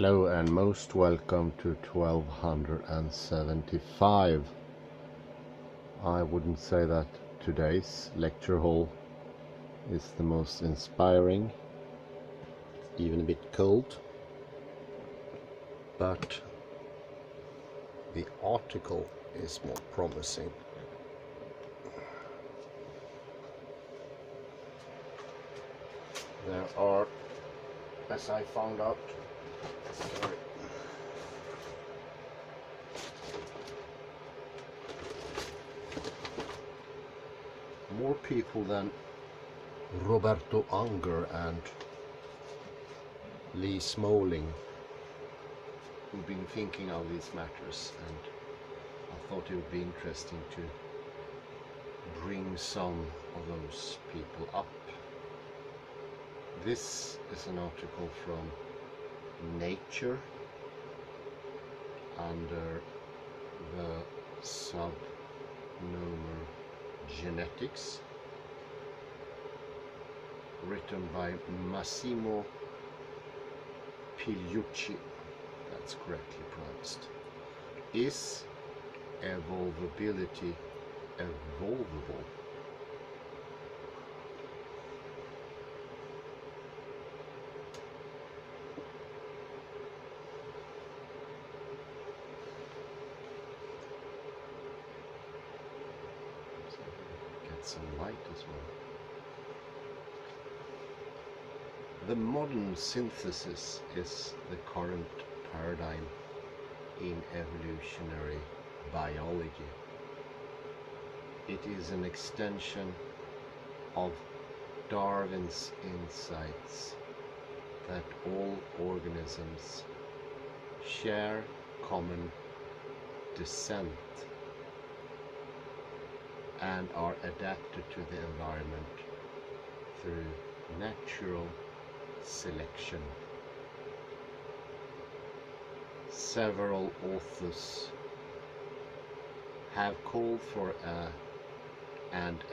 Hello and most welcome to 1275. I wouldn't say that today's lecture hall is the most inspiring, it's even a bit cold, but the article is more promising. There are, as I found out, more people than Roberto Unger and Lee Smoling who've been thinking of these matters, and I thought it would be interesting to bring some of those people up. This is an article from Nature under the subnomer Genetics, written by Massimo Pigliucci, that's correctly pronounced. Is evolvability evolvable? Some light as well. The modern synthesis is the current paradigm in evolutionary biology. It is an extension of Darwin's insights that all organisms share common descent and are adapted to the environment through natural selection. Several authors have called for and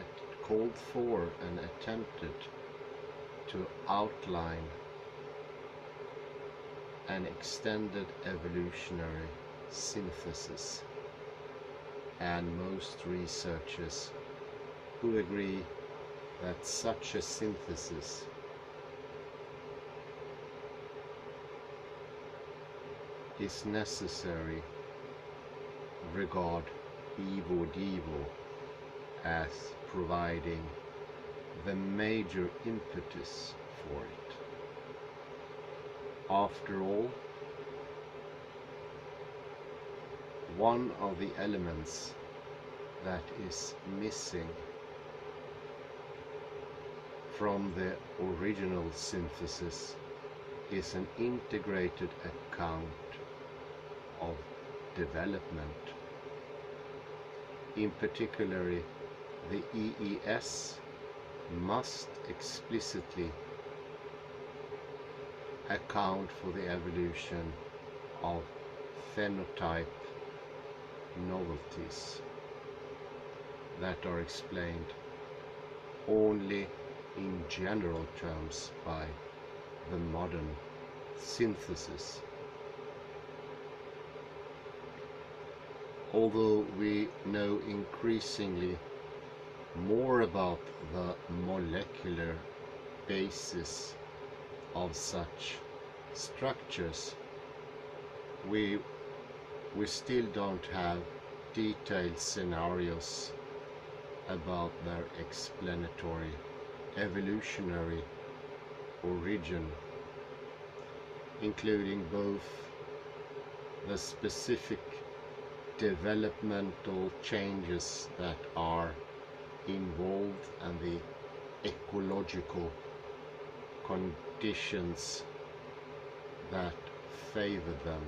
attempted to outline an extended evolutionary synthesis, and most researchers who agree that such a synthesis is necessary regard evolvable as providing the major impetus for it. After all, one of the elements that is missing from the original synthesis is an integrated account of development. In particular, the EES must explicitly account for the evolution of phenotype novelties that are explained only in general terms by the modern synthesis. Although we know increasingly more about the molecular basis of such structures, we still don't have detailed scenarios about their explanatory evolutionary origin, including both the specific developmental changes that are involved and the ecological conditions that favor them.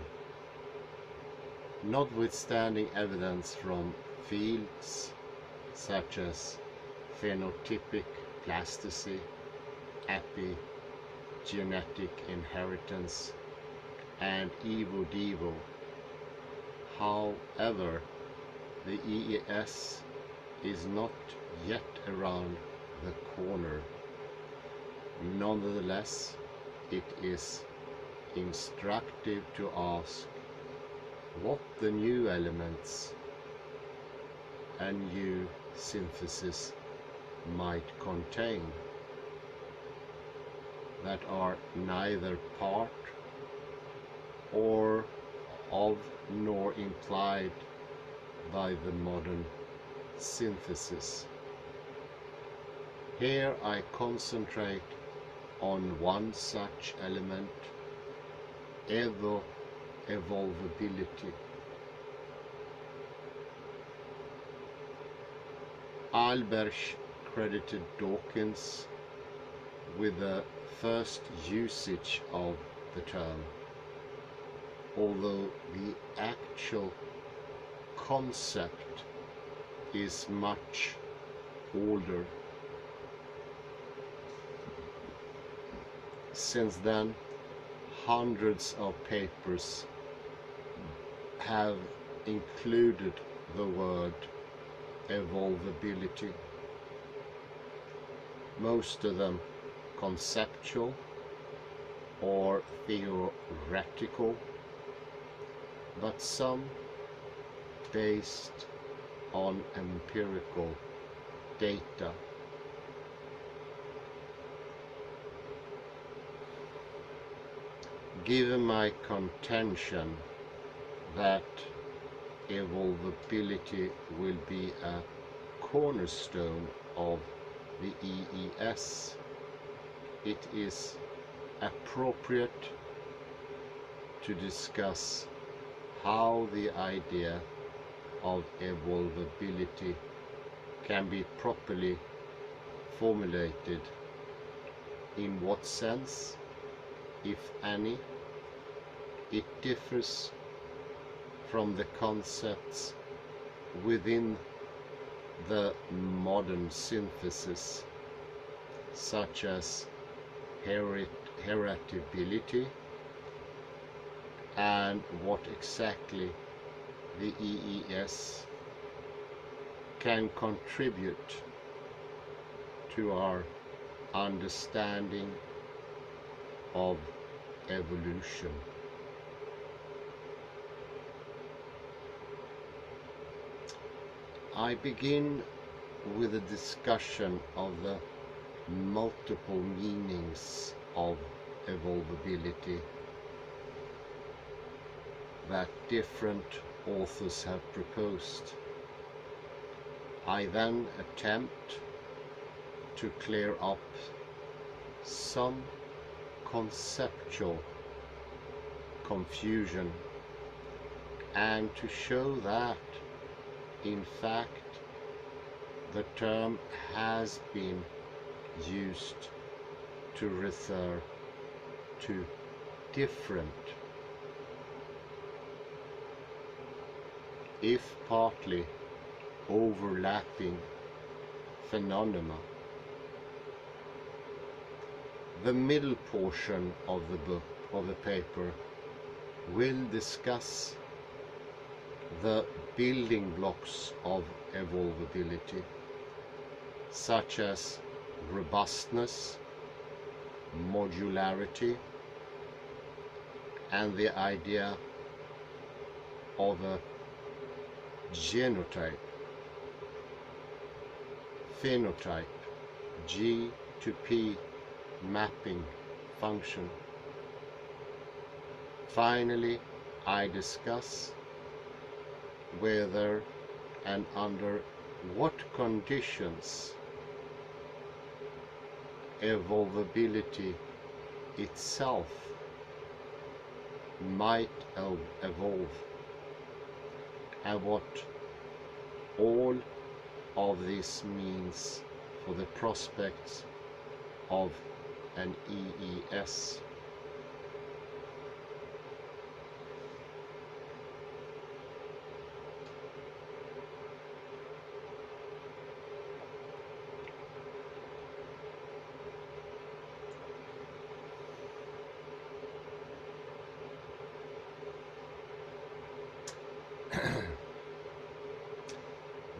Notwithstanding evidence from fields such as phenotypic plasticity, epigenetic inheritance, and evo-devo, however, the EES is not yet around the corner. Nonetheless, it is instructive to ask what the new elements and new synthesis might contain that are neither part or of nor implied by the modern synthesis. Here I concentrate on one such element, evolvability. Albers credited Dawkins with the first usage of the term, although the actual concept is much older. Since then, hundreds of papers have included the word evolvability, most of them conceptual or theoretical, but some based on empirical data. Given my contention that evolvability will be a cornerstone of the EES, it is appropriate to discuss how the idea of evolvability can be properly formulated, in what sense, if any, it differs from the concepts within the modern synthesis, such as heritability, and what exactly the EES can contribute to our understanding of evolution. I begin with a discussion of the multiple meanings of evolvability that different authors have proposed. I then attempt to clear up some conceptual confusion and to show that, in fact, the term has been used to refer to different, if partly overlapping, phenomena. The middle portion of the book, of the paper, will discuss the building blocks of evolvability, such as robustness, modularity, and the idea of a genotype, phenotype, G to P mapping function. Finally, I discuss whether and under what conditions evolvability itself might evolve, and what all of this means for the prospects of an EES.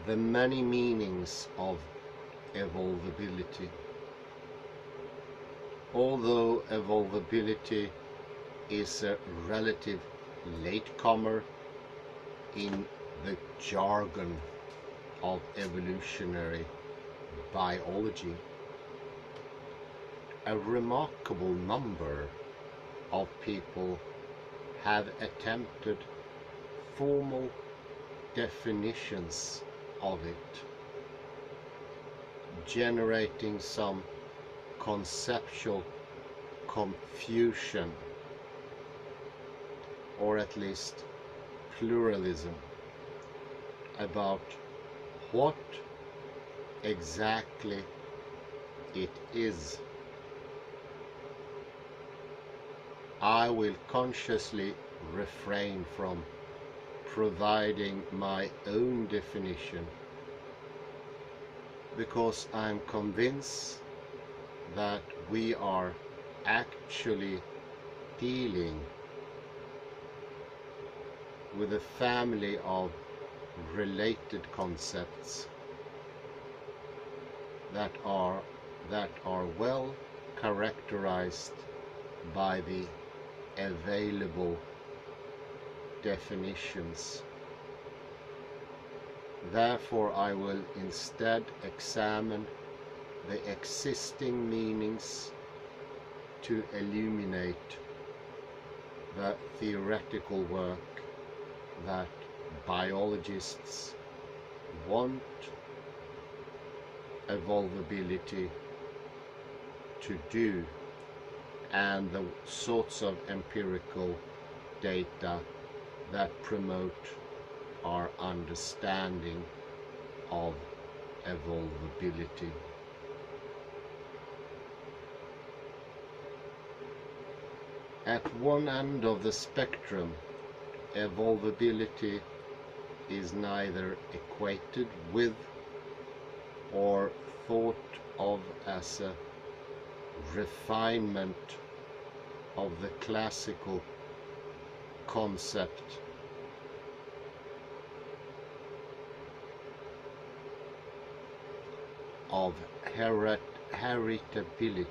The many meanings of evolvability. Although evolvability is a relative latecomer in the jargon of evolutionary biology. A remarkable number of people have attempted formal definitions of it, generating some conceptual confusion, or at least pluralism, about what exactly it is. I will consciously refrain from providing my own definition, because I'm convinced that we are actually dealing with a family of related concepts that are well characterized by the available definitions. Therefore, I will instead examine the existing meanings to illuminate the theoretical work that biologists want evolvability to do, and the sorts of empirical data that promote our understanding of evolvability. At one end of the spectrum, evolvability is neither equated with or thought of as a refinement of the classical concept of heritability.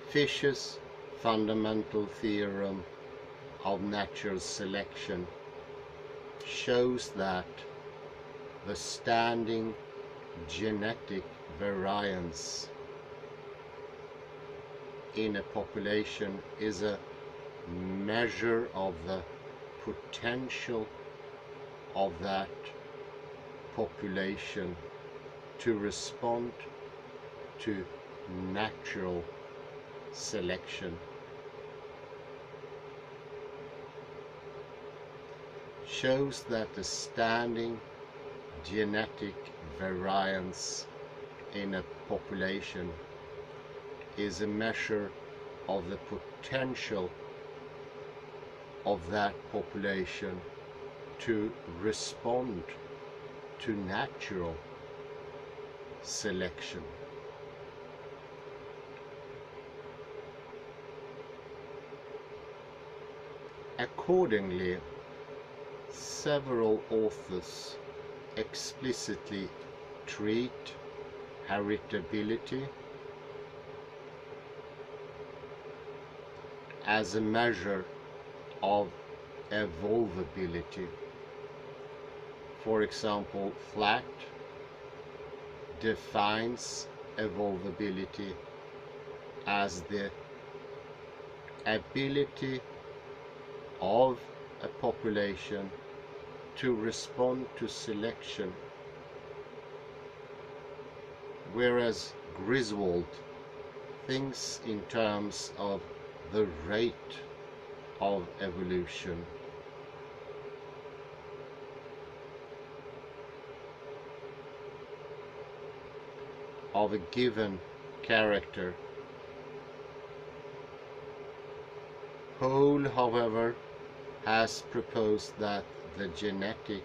Fisher's fundamental theorem of natural selection shows that the standing genetic variance in a population is a measure of the potential of that population to respond to natural selection. Shows that the standing genetic variance in a population is a measure of the potential of that population to respond to natural selection. Accordingly, several authors explicitly treat heritability as a measure of evolvability. For example, Flatt defines evolvability as the ability of a population to respond to selection, whereas Griswold thinks in terms of the rate of evolution. Of a given character. Hole, however, has proposed that the genetic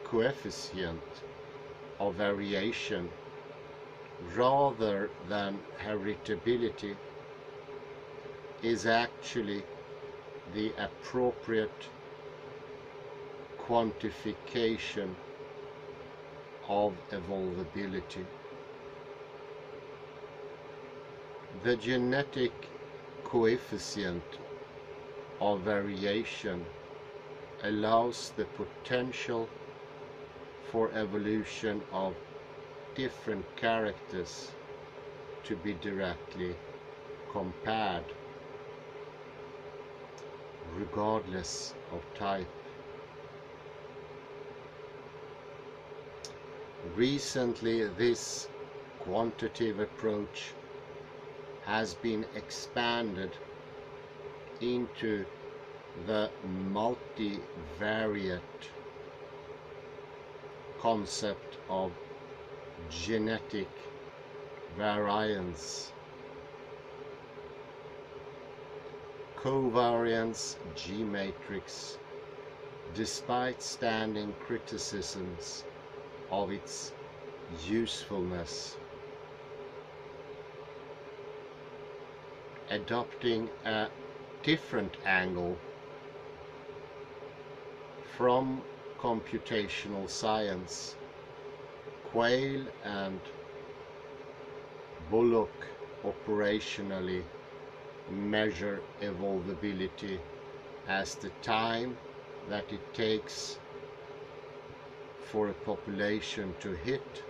coefficient of variation rather than heritability is actually the appropriate quantification of evolvability. the genetic coefficient of variation allows the potential for evolution of different characters to be directly compared, regardless of type. Recently, this quantitative approach has been expanded into the multivariate concept of genetic variance. Covariance G-matrix, despite standing criticisms of its usefulness, adopting a different angle from computational science, Quayle and Bullock operationally measure evolvability as the time that it takes for a population to hit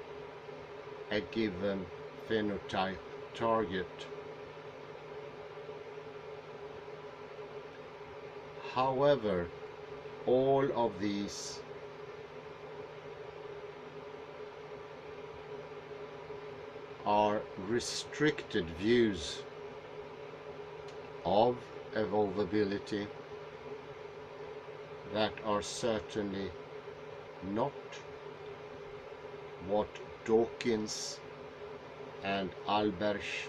a given phenotype target. However, all of these are restricted views of evolvability that are certainly not what Dawkins and Alberch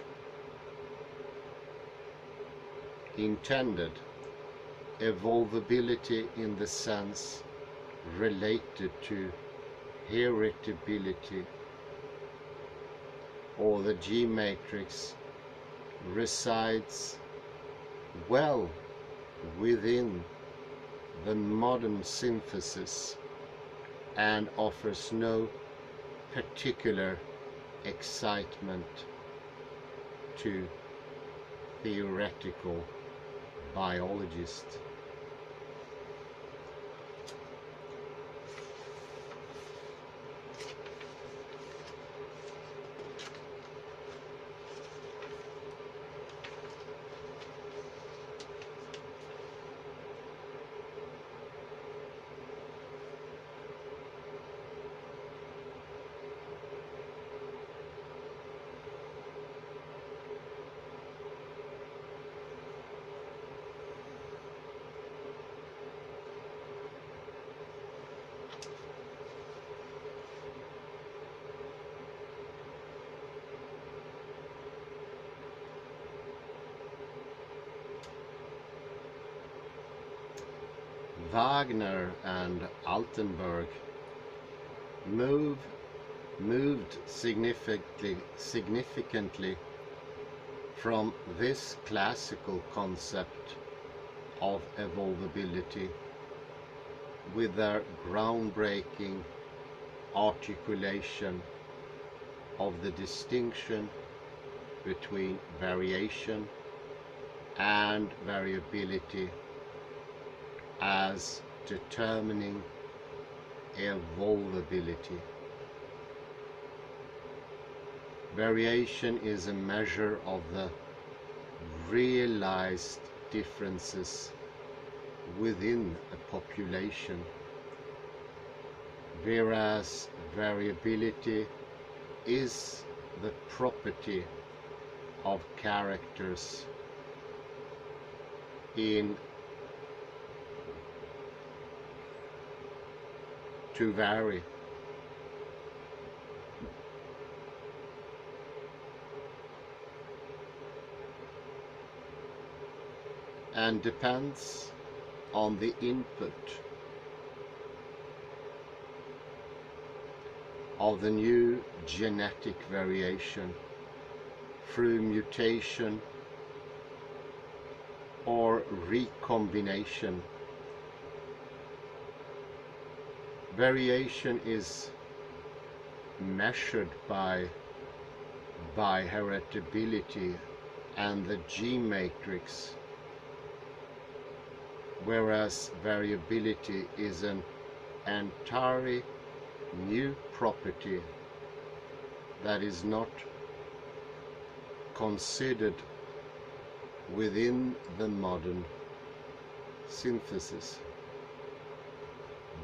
intended. Evolvability in the sense related to heritability or the G-matrix resides well within the modern synthesis and offers no particular excitement to theoretical biologists. Wagner and Altenberg moved significantly from this classical concept of evolvability with their groundbreaking articulation of the distinction between variation and variability as determining evolvability. Variation is a measure of the realized differences within a population, whereas variability is the property of characters in to vary. And depends on the input of the new genetic variation through mutation or recombination. Variation is measured by heritability and the G matrix, whereas variability is an entirely new property that is not considered within the modern synthesis.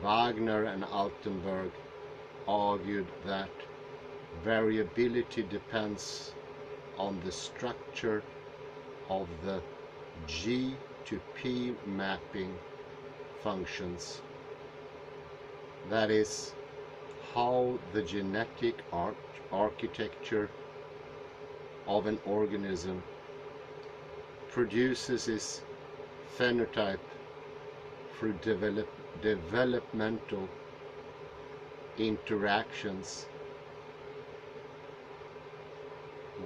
Wagner and Altenberg argued that variability depends on the structure of the G to P mapping functions. That is, how the genetic architecture of an organism produces its phenotype through developmental interactions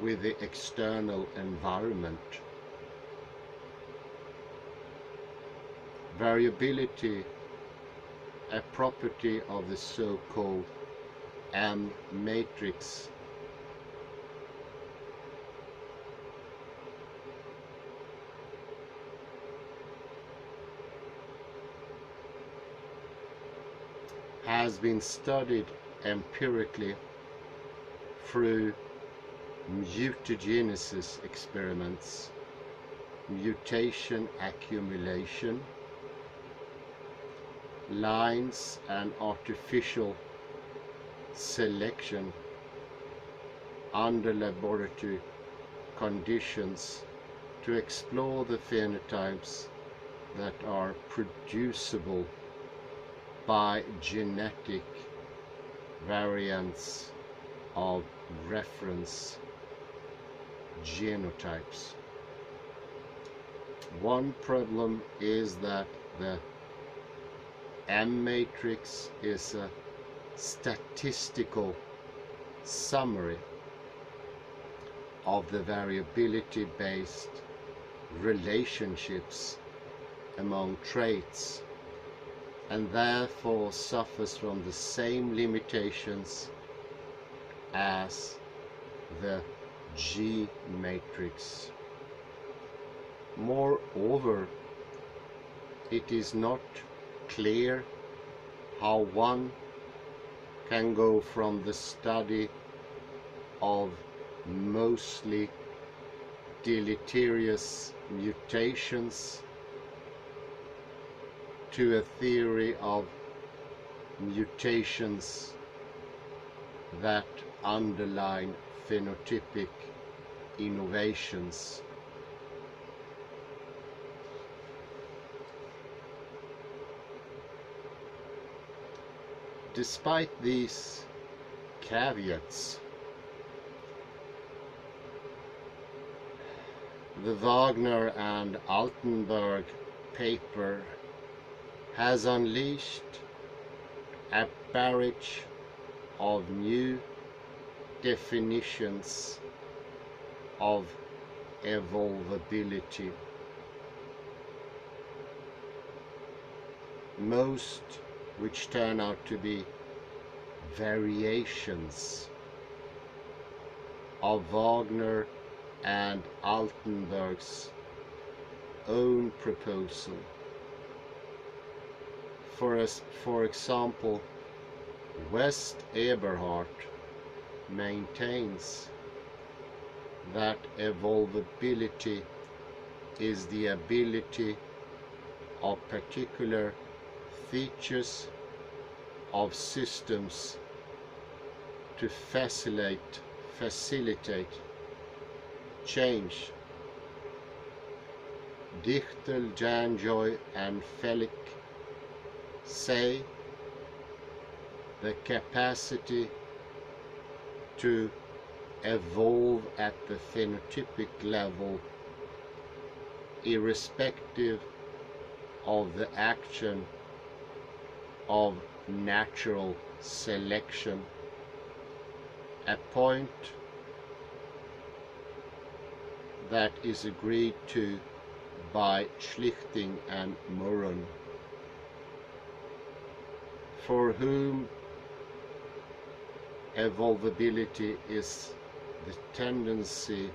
with the external environment. Variability, a property of the so-called M matrix, has been studied empirically through mutagenesis experiments, mutation accumulation, lines, and artificial selection under laboratory conditions to explore the phenotypes that are producible by genetic variants of reference genotypes. One problem is that the M matrix is a statistical summary of the variability-based relationships among traits, and therefore suffers from the same limitations as the G matrix. Moreover, it is not clear how one can go from the study of mostly deleterious mutations to a theory of mutations that underline phenotypic innovations. Despite these caveats, the Wagner and Altenberg paper has unleashed a barrage of new definitions of evolvability, most which turn out to be variations of Wagner and Altenberg's own proposal. For example, West Eberhard maintains that evolvability is the ability of particular features of systems to facilitate change. Dichtel, Janjoy, and Felick say the capacity to evolve at the phenotypic level, irrespective of the action of natural selection, a point that is agreed to by Schlichting and Murren, for whom evolvability is the tendency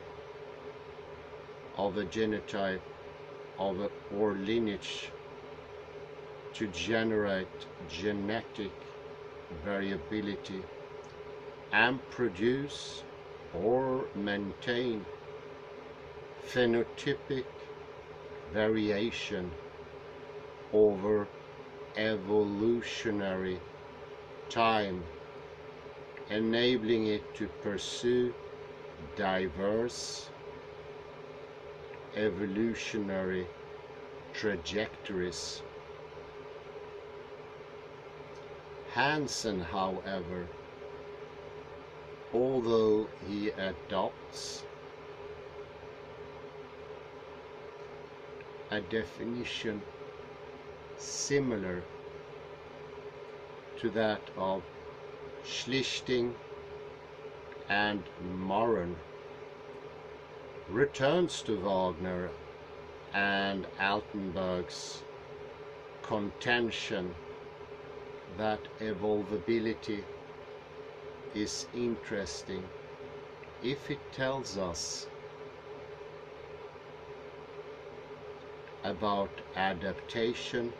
of a genotype or lineage to generate genetic variability and produce or maintain phenotypic variation over evolutionary time, enabling it to pursue diverse evolutionary trajectories. Hansen, however, although he adopts a definition similar to that of Schlichting and Moran, returns to Wagner and Altenberg's contention that evolvability is interesting if it tells us about adaptation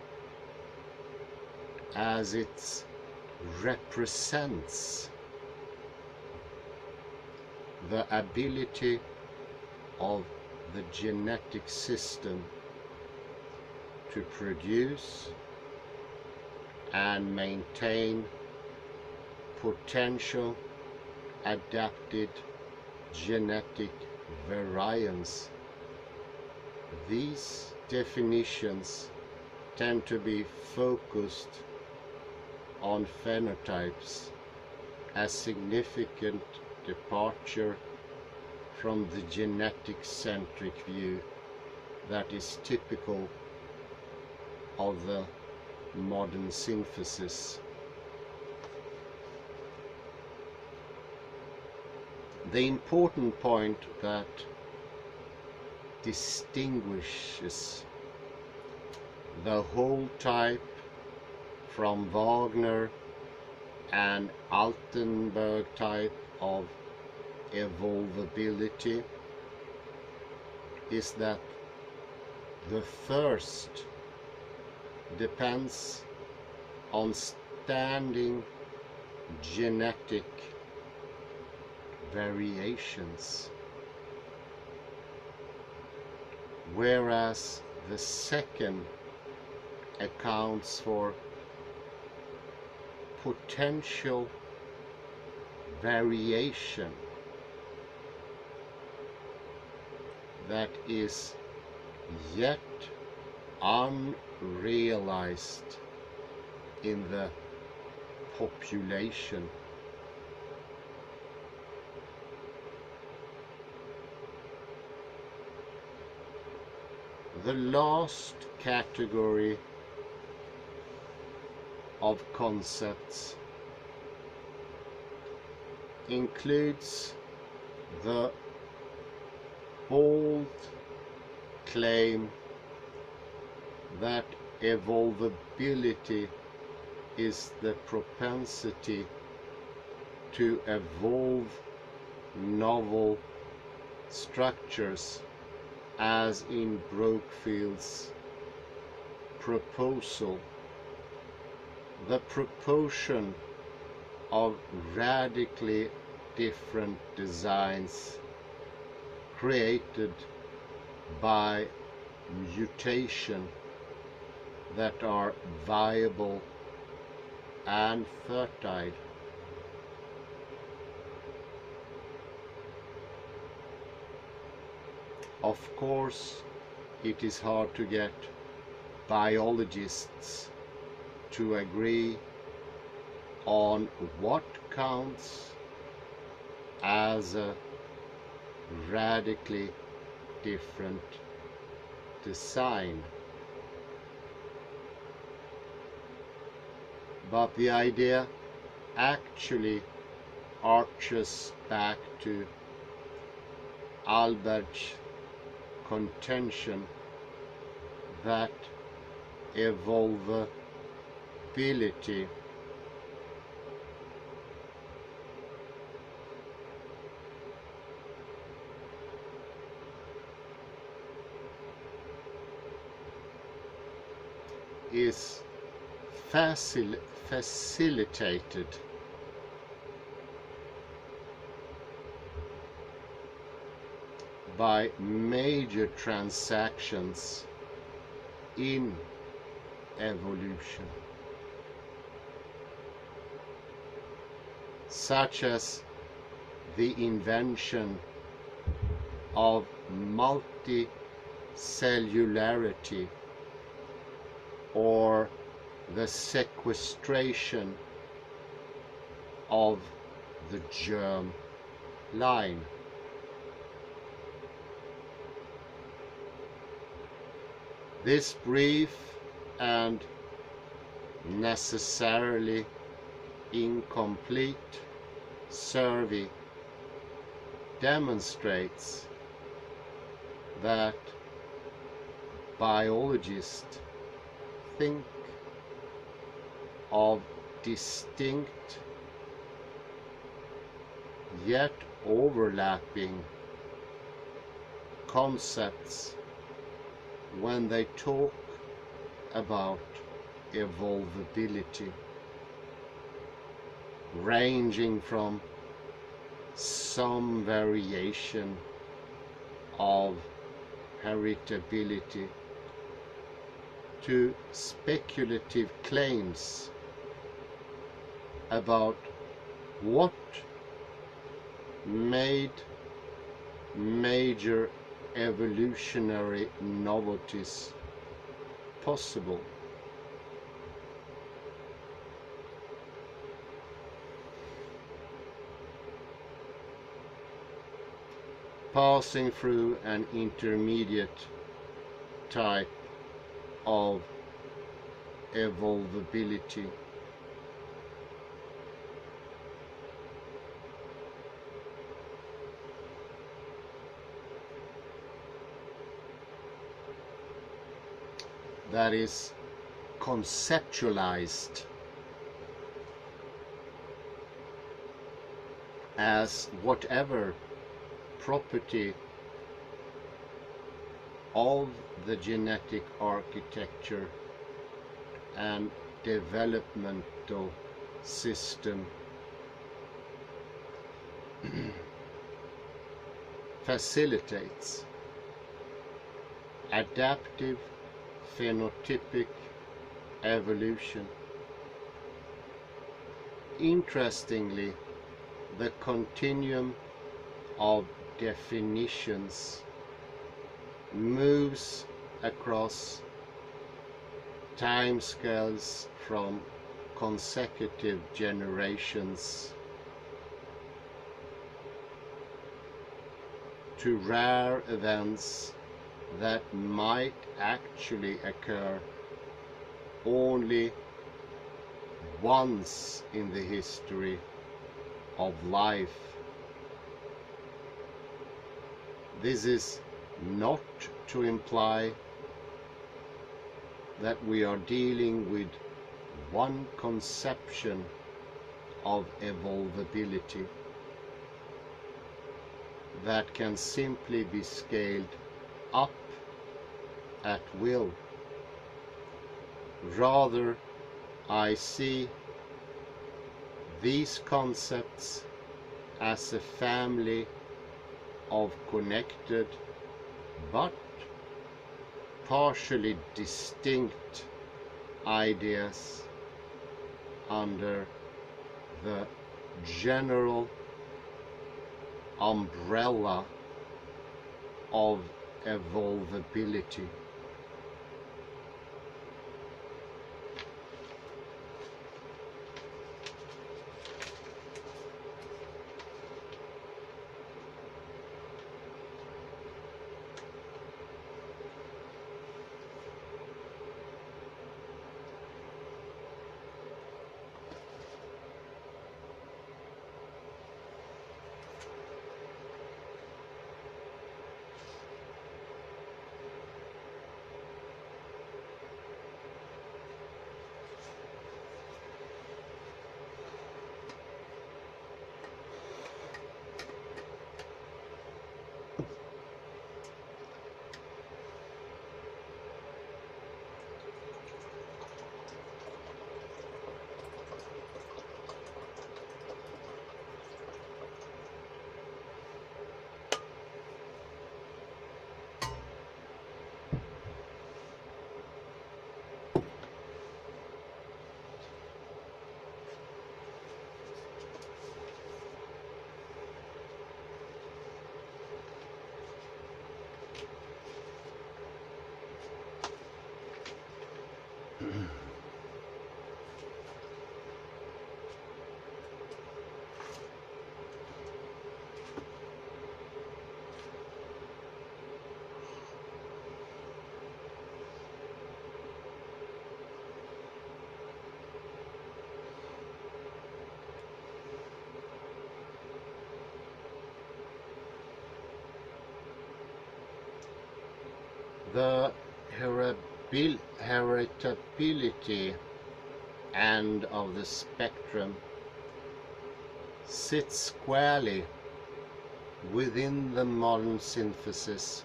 as it represents the ability of the genetic system to produce and maintain potential adapted genetic variance. These definitions tend to be focused on phenotypes, a significant departure from the genetic-centric view that is typical of the modern synthesis. The important point that distinguishes the whole type from Wagner and Altenberg type of evolvability is that the first depends on standing genetic variations, whereas the second accounts for potential variation that is yet unrealized in the population. The last category of concepts includes the bold claim that evolvability is the propensity to evolve novel structures, as in Brokefield's proposal. The proportion of radically different designs created by mutation that are viable and fertile. Of course, it is hard to get biologists to agree on what counts as a radically different design. But the idea actually arches back to Albert's contention that evolvability is facilitated by major transactions in evolution, such as the invention of multicellularity or the sequestration of the germ line. This brief and necessarily incomplete survey demonstrates that biologists think of distinct yet overlapping concepts when they talk about evolvability, ranging from some variation of heritability to speculative claims about what made major evolutionary novelties possible. Passing through an intermediate type of evolvability that is conceptualized as whatever property of the genetic architecture and developmental system facilitates adaptive phenotypic evolution. Interestingly, the continuum of definitions moves across timescales from consecutive generations to rare events that might actually occur only once in the history of life. This is not to imply that we are dealing with one conception of evolvability that can simply be scaled up at will. Rather, I see these concepts as a family of connected but partially distinct ideas under the general umbrella of evolvability. The heritability end of the spectrum sits squarely within the modern synthesis.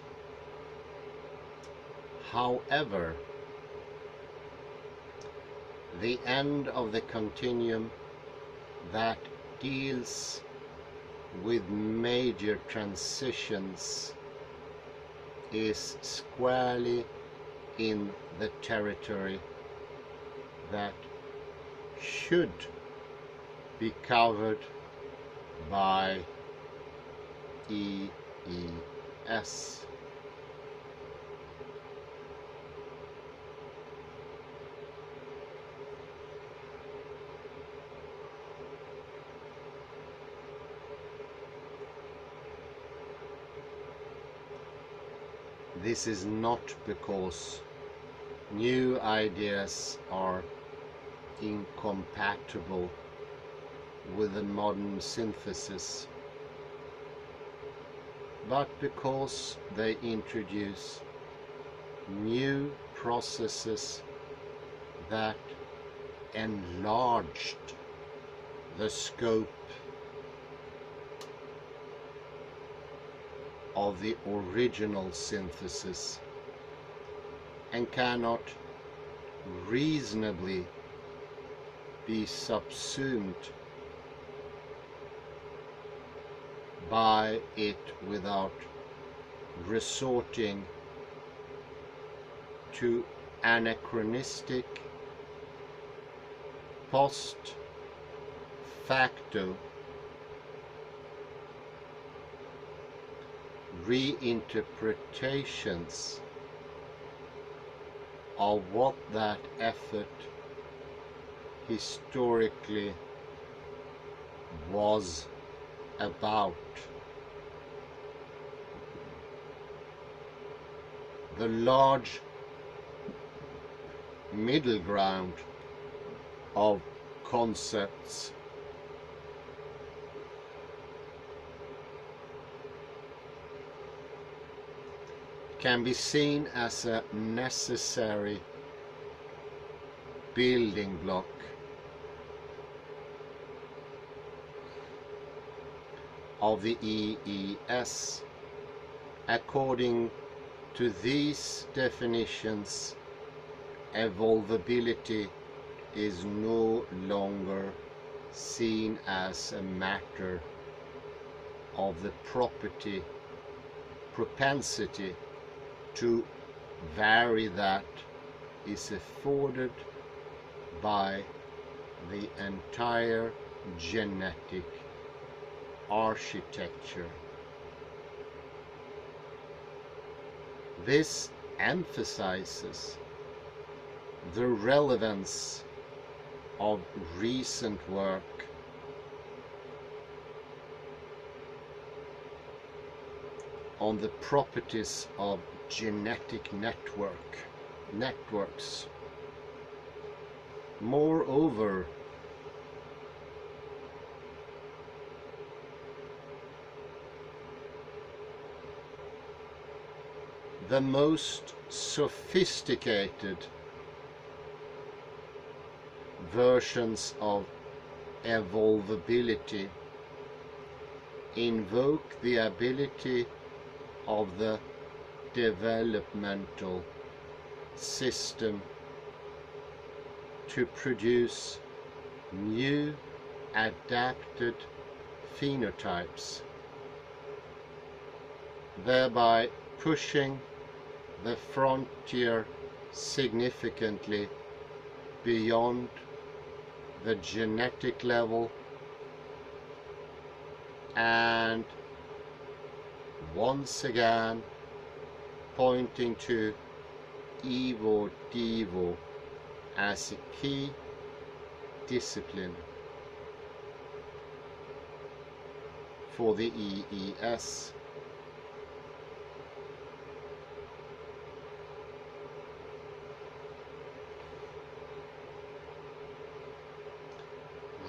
However, the end of the continuum that deals with major transitions is squarely in the territory that should be covered by EES. This is not because new ideas are incompatible with the modern synthesis, but because they introduce new processes that enlarged the scope of the original synthesis and cannot reasonably be subsumed by it without resorting to anachronistic post facto reinterpretations of what that effort historically was about. The large middle ground of concepts can be seen as a necessary building block of the EES. According to these definitions, evolvability is no longer seen as a matter of the propensity to vary that is afforded by the entire genetic architecture. This emphasizes the relevance of recent work on the properties of genetic networks. Moreover, the most sophisticated versions of evolvability invoke the ability of the developmental system to produce new adapted phenotypes, thereby pushing the frontier significantly beyond the genetic level and once again pointing to evo-devo as a key discipline for the EES.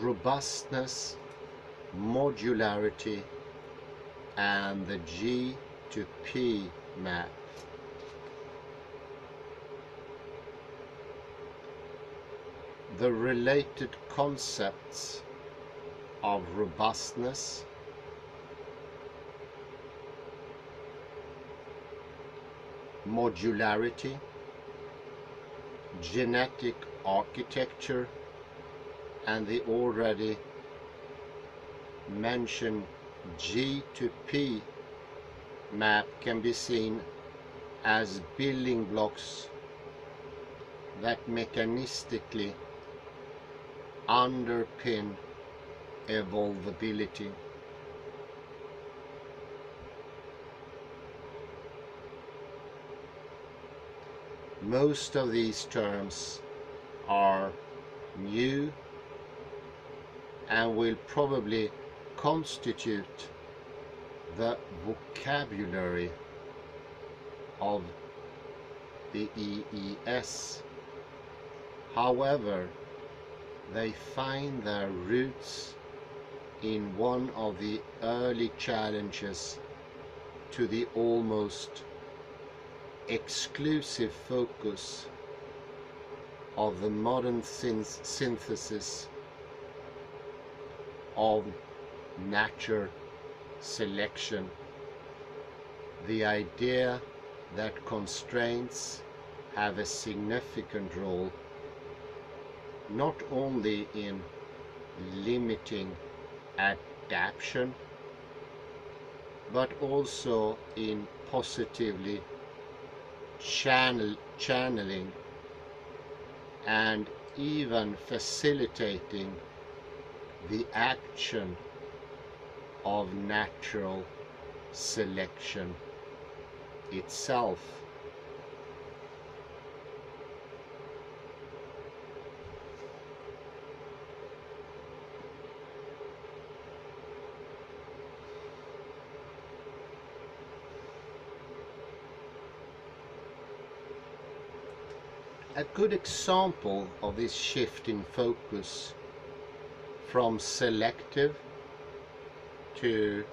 Robustness, modularity, and the G to P map. The related concepts of robustness, modularity, genetic architecture, and the already mentioned G to P map can be seen as building blocks that mechanistically underpin evolvability. Most of these terms are new and will probably constitute the vocabulary of the EES. However, they find their roots in one of the early challenges to the almost exclusive focus of the modern synthesis of nature selection, the idea that constraints have a significant role not only in limiting adaptation but also in positively channeling and even facilitating the action of natural selection itself. A good example of this shift in focus from selective to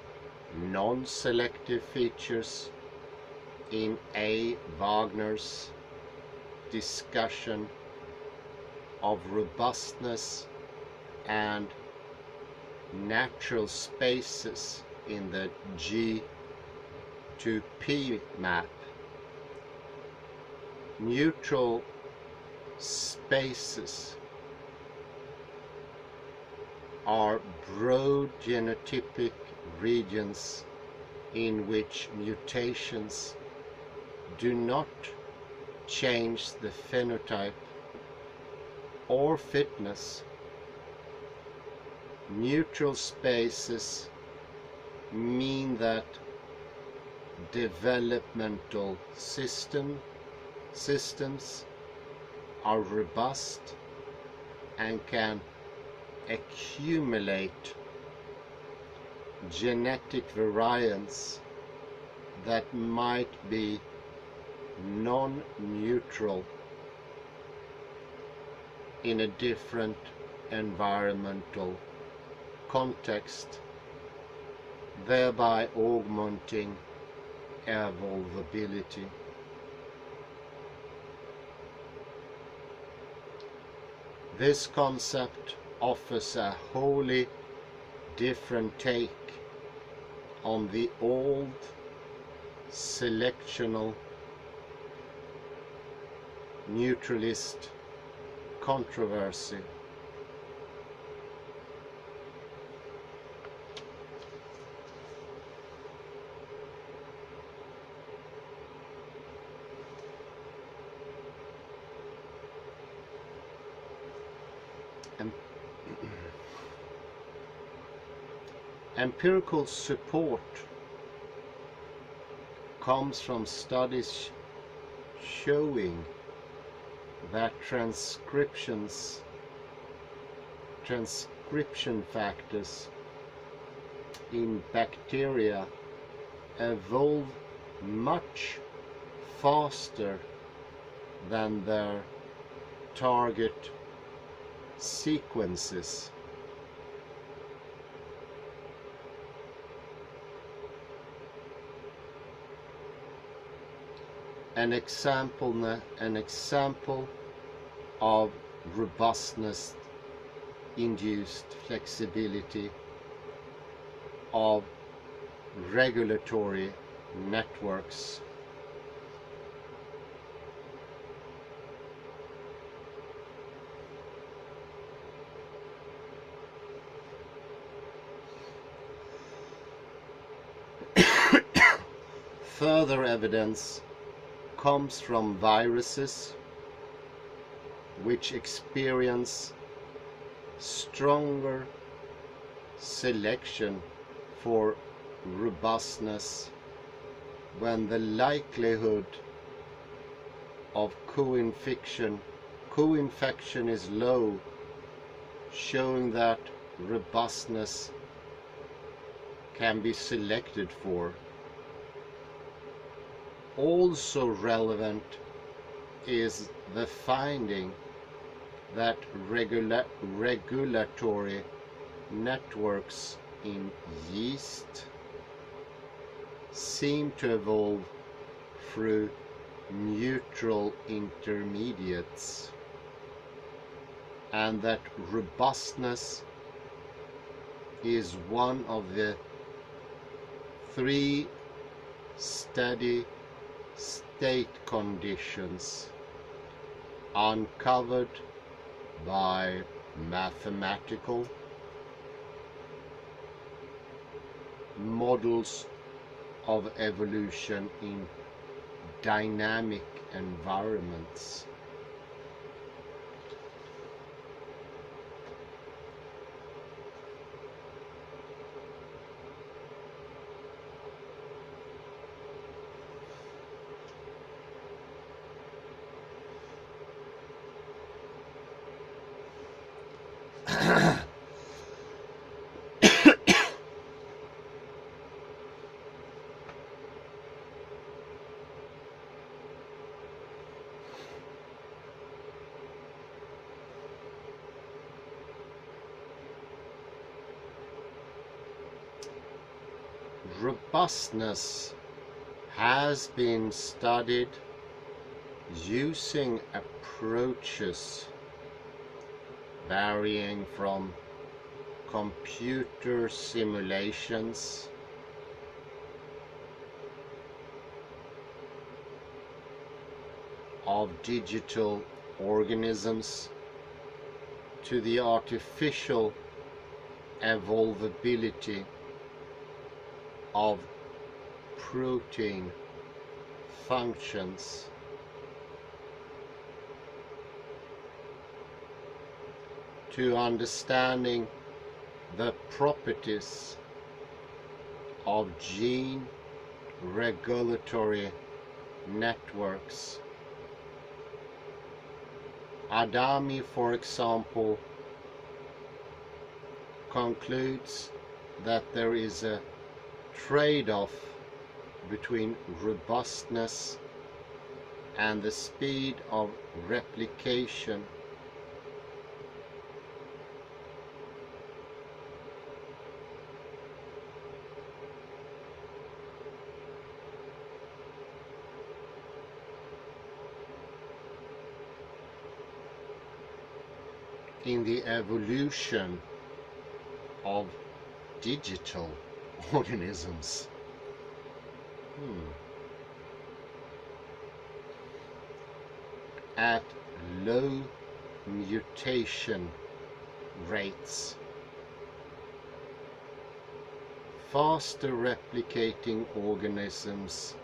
non-selective features in A. Wagner's discussion of robustness and natural spaces in the G to P map. Neutral spaces are broad genotypic regions in which mutations do not change the phenotype or fitness. Neutral spaces mean that developmental systems are robust and can accumulate genetic variants that might be non-neutral in a different environmental context, thereby augmenting evolvability. This concept offers a wholly different take on the old selectional neutralist controversy. Empirical support comes from studies showing that transcription factors in bacteria evolve much faster than their target sequences. An example of robustness induced flexibility of regulatory networks. Further evidence comes from viruses which experience stronger selection for robustness when the likelihood of co-infection is low, showing that robustness can be selected for. Also relevant is the finding that regulatory networks in yeast seem to evolve through neutral intermediates, and that robustness is one of the 3 steady state conditions uncovered by mathematical models of evolution in dynamic environments. Robustness has been studied using approaches varying from computer simulations of digital organisms to the artificial evolvability of protein functions. To understanding the properties of gene regulatory networks. Adami, for example, concludes that there is a trade-off between robustness and the speed of replication. In the evolution of digital organisms. At low mutation rates, faster replicating organisms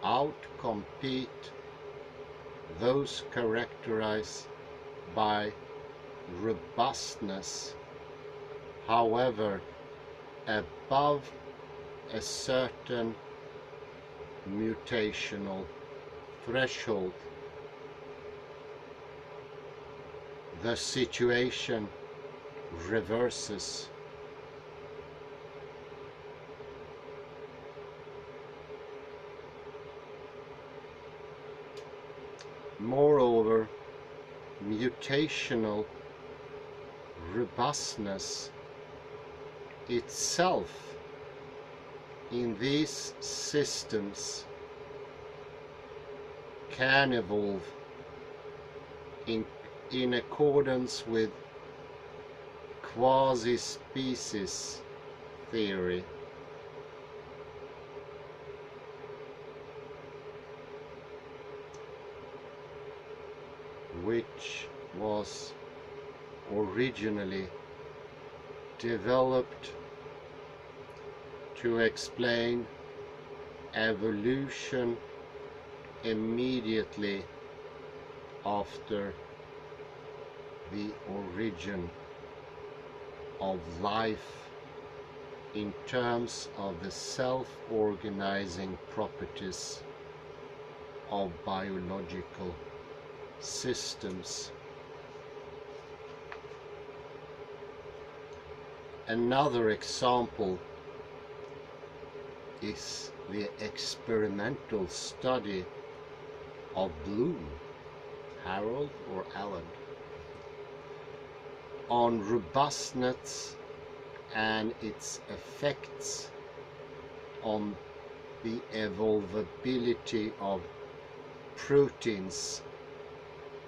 outcompete those characterized by robustness. However, above a certain mutational threshold, the situation reverses. Moreover, mutational robustness itself in these systems can evolve in accordance with quasi-species theory. Which was originally developed to explain evolution immediately after the origin of life in terms of the self-organizing properties of biological systems. Another example is the experimental study of Bloom, Harold or Alan, on robustness and its effects on the evolvability of proteins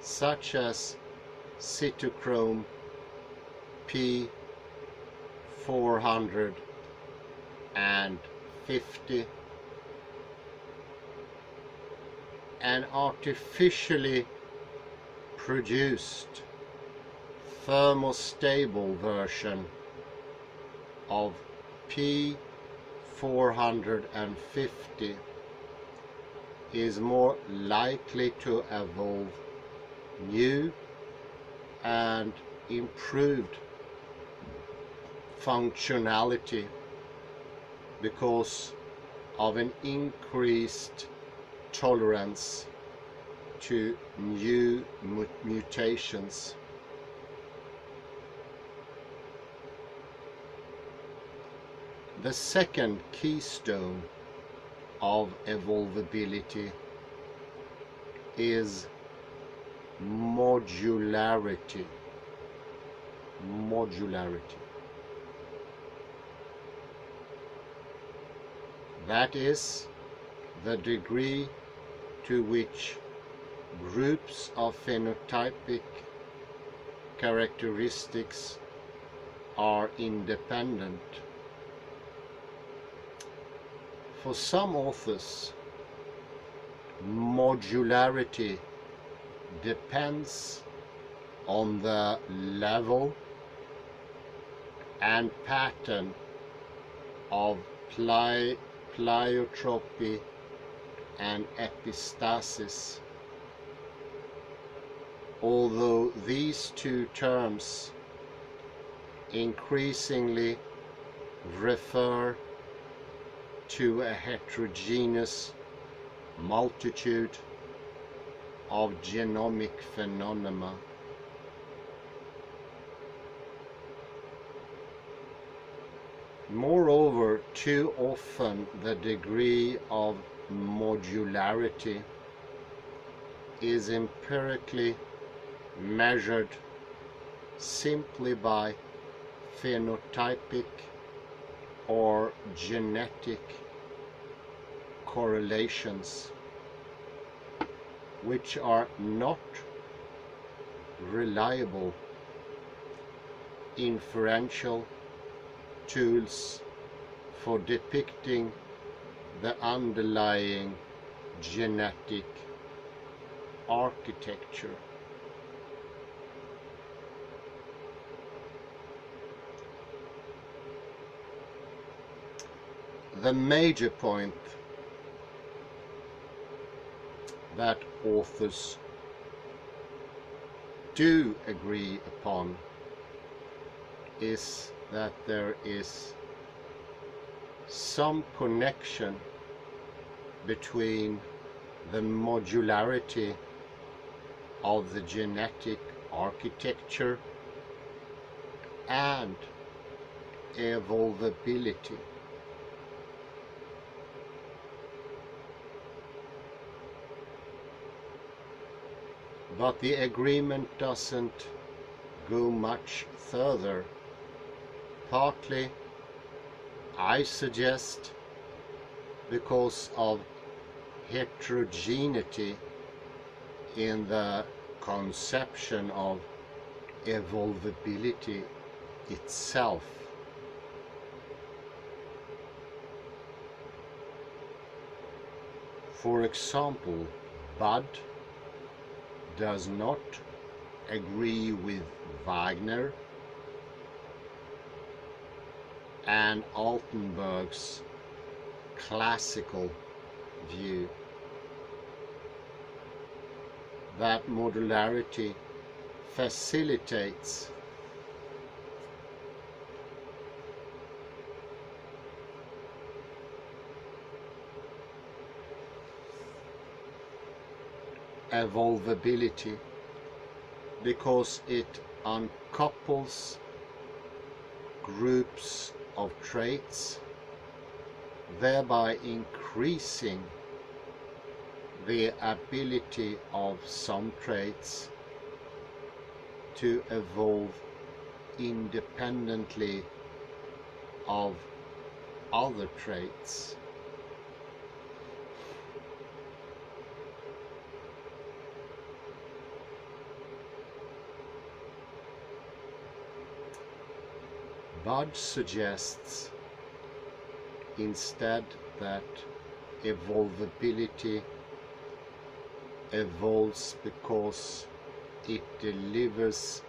such as cytochrome P450 an artificially produced thermostable version of P450 is more likely to evolve new and improved functionality because of an increased tolerance to new mutations. The second keystone of evolvability is modularity. That is the degree to which groups of phenotypic characteristics are independent. For some authors, modularity depends on the level and pattern of pleiotropy and epistasis, although these two terms increasingly refer to a heterogeneous multitude of genomic phenomena. Moreover, too often the degree of modularity is empirically measured simply by phenotypic or genetic correlations, which are not reliable inferential tools for depicting the underlying genetic architecture. The major point that authors do agree upon is that there is some connection between the modularity of the genetic architecture, and evolvability. But the agreement doesn't go much further. Partly, I suggest, because of heterogeneity in the conception of evolvability itself. For example, Bud does not agree with Wagner and Altenberg's classical view that modularity facilitates evolvability because it uncouples groups of traits, thereby increasing the ability of some traits to evolve independently of other traits. Bud suggests instead that evolvability evolves because it delivers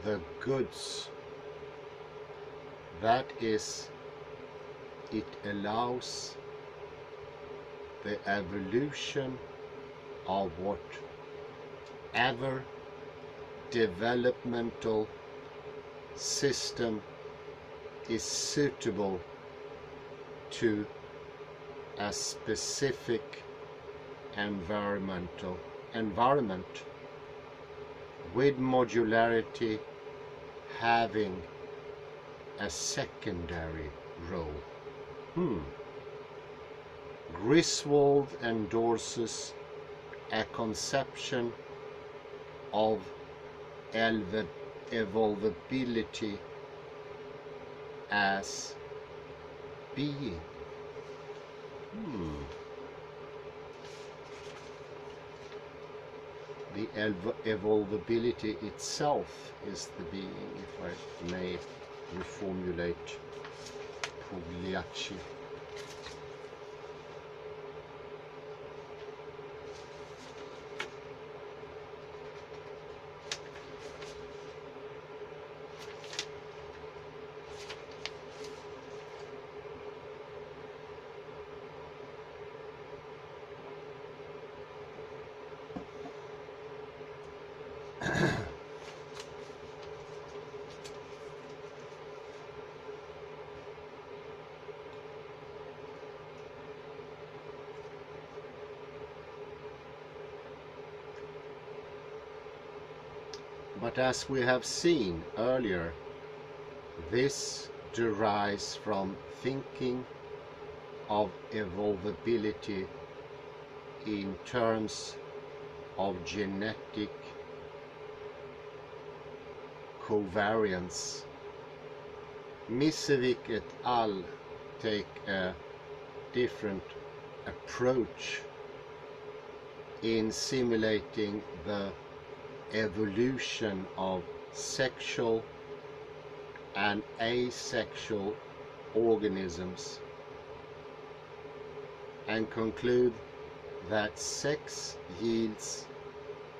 the goods. That is, it allows the evolution of whatever developmental system is suitable to a specific environment, with modularity having a secondary role. Griswold endorses a conception of evolvability as being. The evolvability itself is the being, if I may reformulate Pigliucci. But as we have seen earlier, this derives from thinking of evolvability in terms of genetic covariance. Misevic et al. Take a different approach in simulating the evolution of sexual and asexual organisms, and conclude that sex yields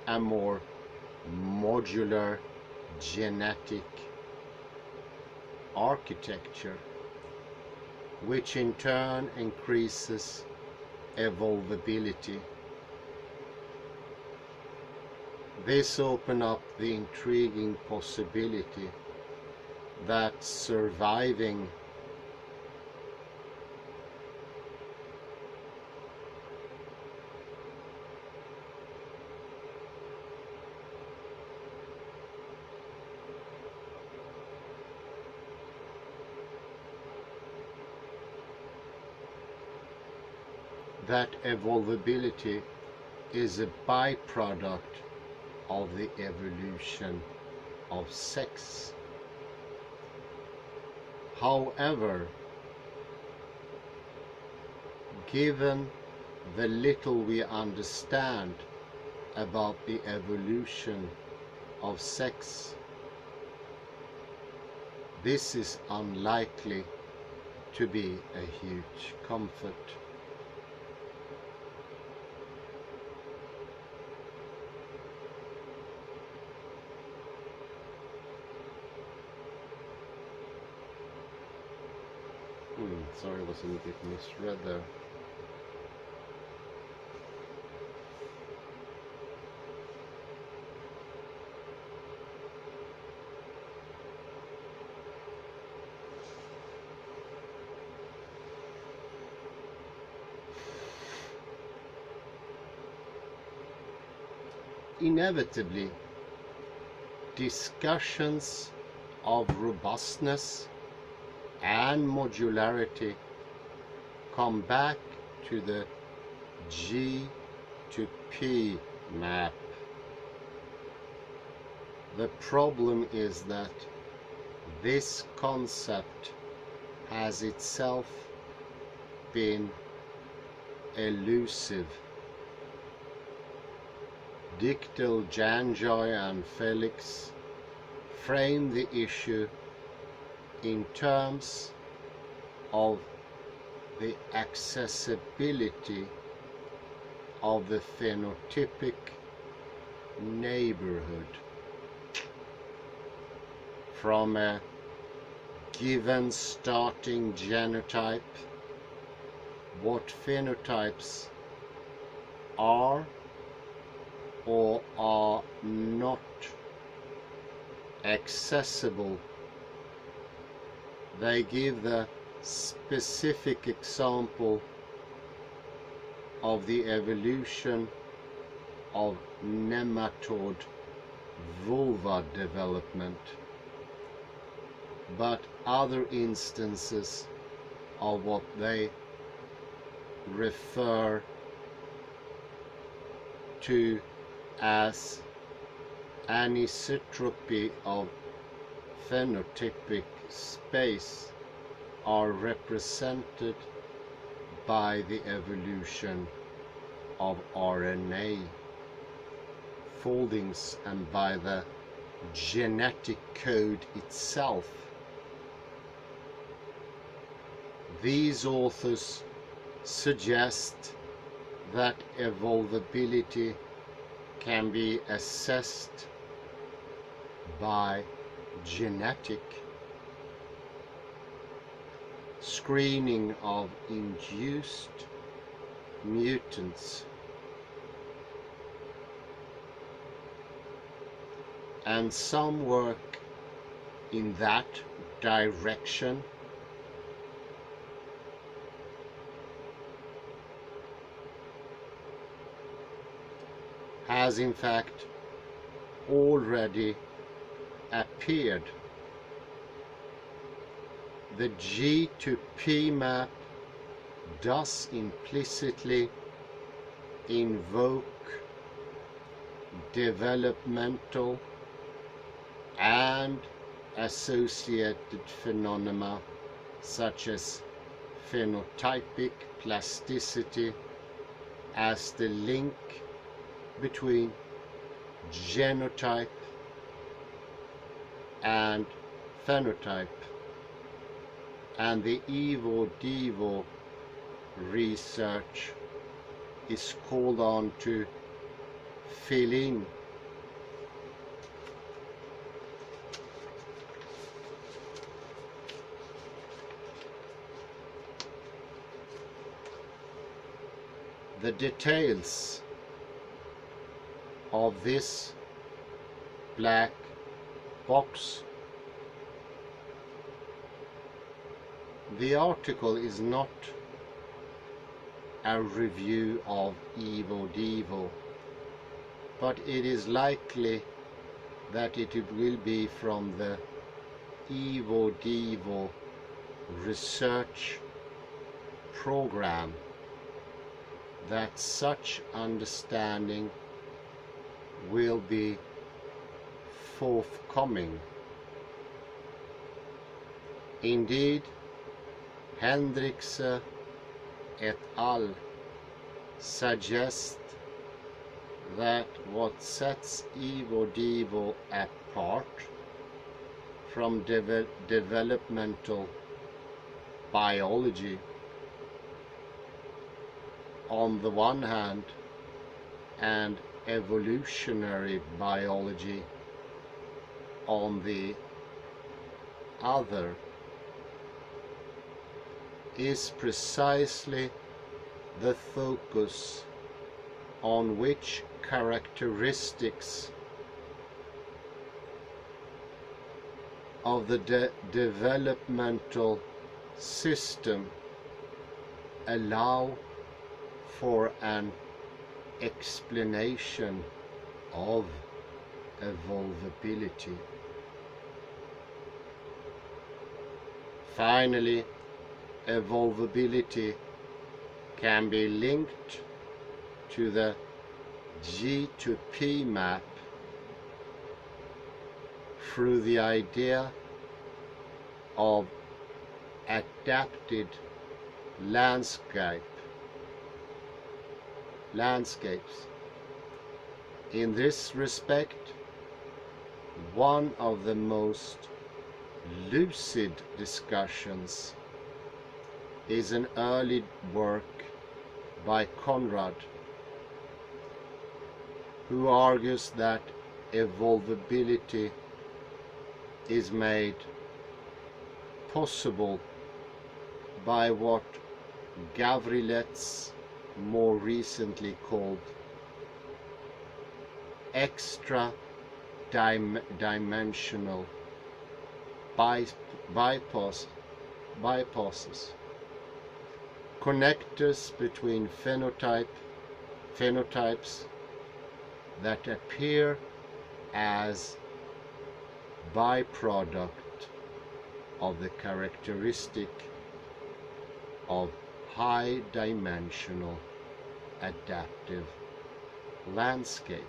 a more modular genetic architecture, which in turn increases evolvability. This opens up the intriguing possibility that surviving that evolvability is a byproduct of the evolution of sex. However, given the little we understand about the evolution of sex, this is unlikely to be a huge comfort. Sorry, I was a little bit misread there. Inevitably, discussions of robustness and modularity come back to the G to P map. The problem is that this concept has itself been elusive. Dictel, Janjoy and Felix frame the issue in terms of the accessibility of the phenotypic neighborhood from a given starting genotype, what phenotypes are or are not accessible. They give the specific example of the evolution of nematode vulva development, but other instances of what they refer to as anisotropy of phenotypic space are represented by the evolution of RNA foldings and by the genetic code itself. These authors suggest that evolvability can be assessed by genetic screening of induced mutants, and some work in that direction has in fact already appeared. The G to P map does implicitly invoke developmental and associated phenomena such as phenotypic plasticity as the link between genotype and phenotype, and the evo-devo research is called on to fill in the details of this black box. The article is not a review of evo-devo, but it is likely that it will be from the evo-devo research program. that such understanding will be forthcoming. Indeed, Hendrikse et al. Suggest that what sets Evo Devo apart from developmental biology on the one hand and evolutionary biology on the other is precisely the focus on which characteristics of the developmental system allow for an explanation of evolvability. Finally, evolvability can be linked to the G to P map through the idea of adapted landscapes. In this respect, one of the most lucid discussions is an early work by Conrad, who argues that evolvability is made possible by what Gavrilets more recently called extra-dimensional bypasses, connectors between phenotypes that appear as byproduct of the characteristic of high-dimensional adaptive landscape.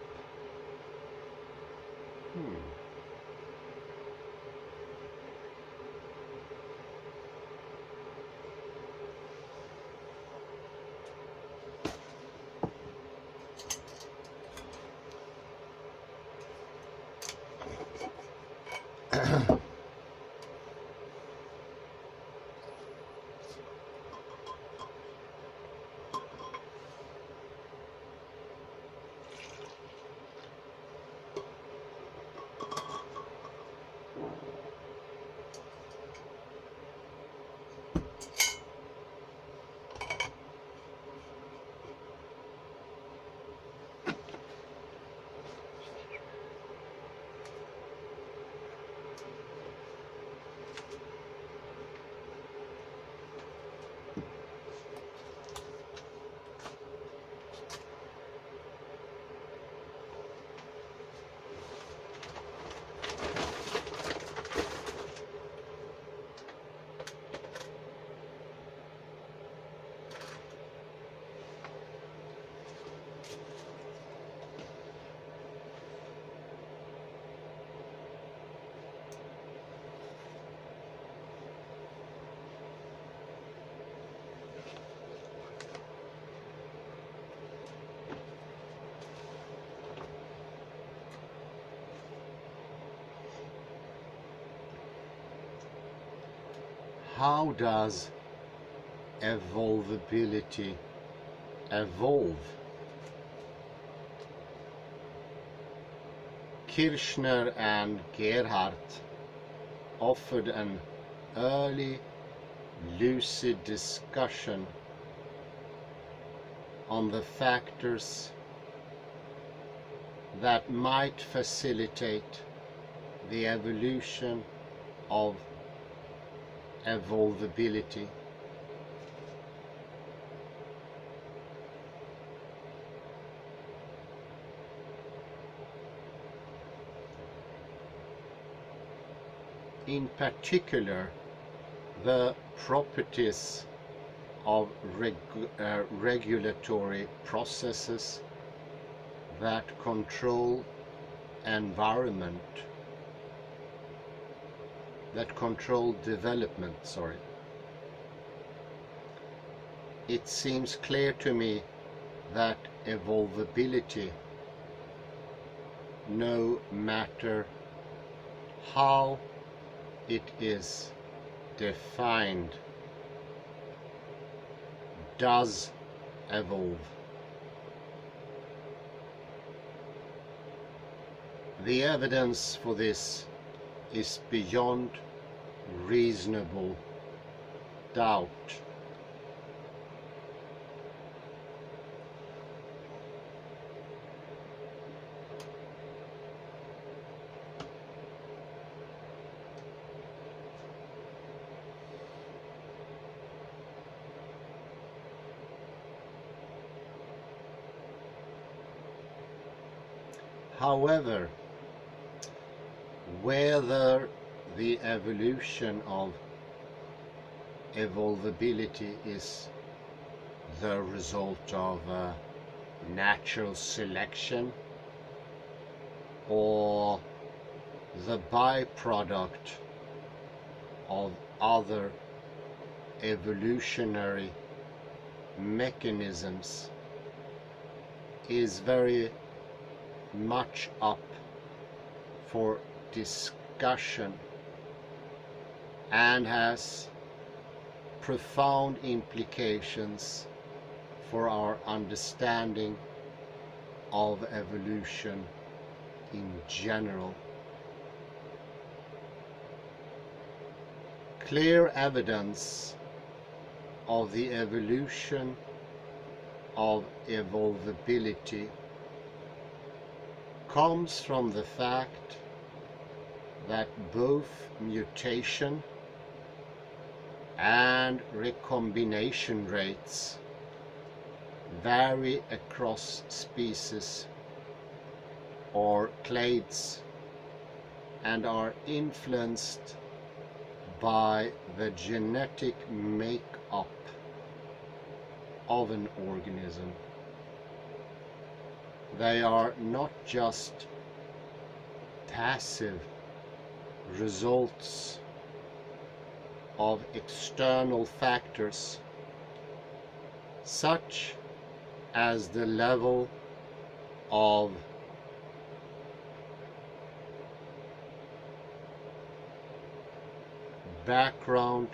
How does evolvability evolve? Kirchner and Gerhardt offered an early lucid discussion on the factors that might facilitate the evolution of evolvability. In particular, the properties of regulatory processes that control environment, that control development, It seems clear to me that evolvability, no matter how it is defined, does evolve. The evidence for this is beyond reasonable doubt. However, whether the evolution of evolvability is the result of natural selection or the byproduct of other evolutionary mechanisms is very much up for discussion and has profound implications for our understanding of evolution in general. Clear evidence of the evolution of evolvability comes from the fact that both mutation and recombination rates vary across species or clades and are influenced by the genetic makeup of an organism. They are not just passive results of external factors such as the level of background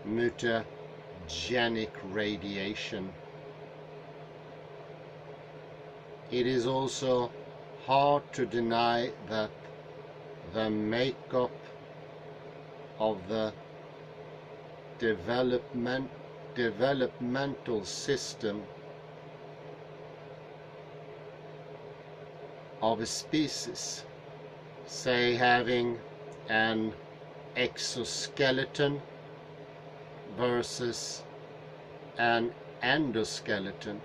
mutagenic radiation. It is also hard to deny that the makeup of the developmental system of a species, say having an exoskeleton versus an endoskeleton,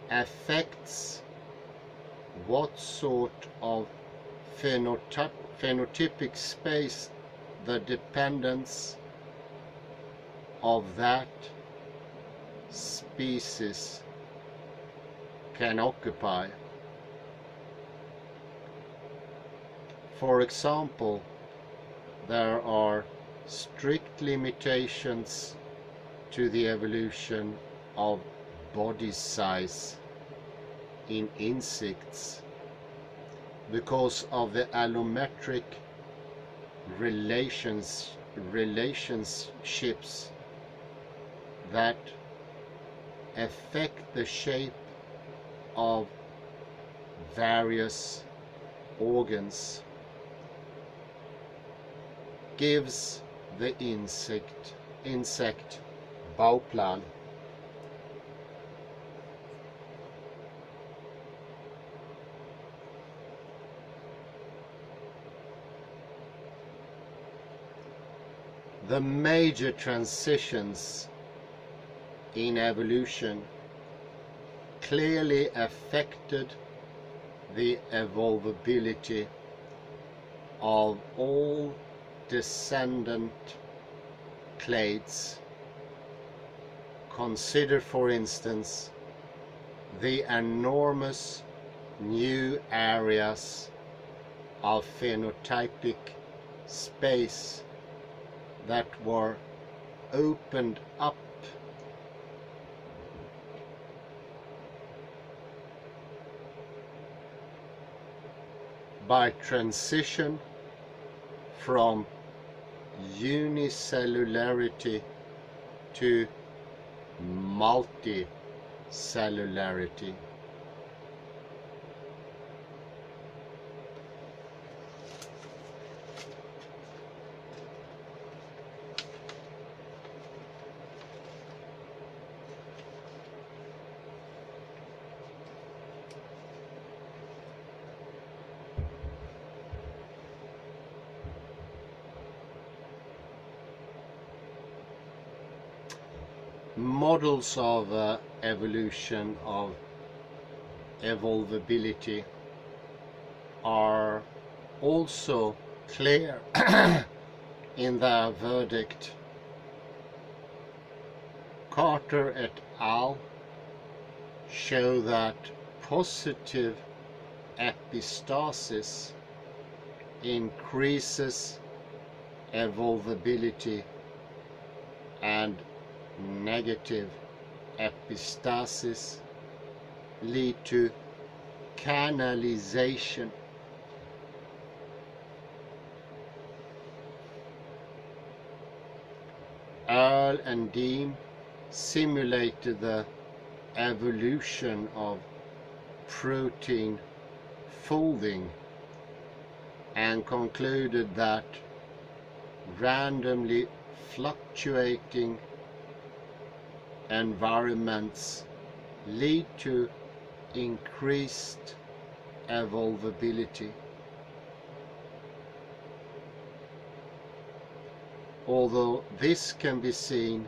affects what sort of phenotypic space the dependence of that species can occupy. For example, there are strict limitations to the evolution of body size in insects because of the allometric relationships that affect the shape of various organs, gives the insect bauplan. The major transitions in evolution clearly affected the evolvability of all descendant clades Consider, for instance, the enormous new areas of phenotypic space that were opened up by transition from unicellularity to multicellularity. Models of evolution, of evolvability, are also clear in their verdict. Carter et al. Show that positive epistasis increases evolvability and negative epistasis lead to canalization. Earle and Dean simulated the evolution of protein folding and concluded that randomly fluctuating environments lead to increased evolvability. Although this can be seen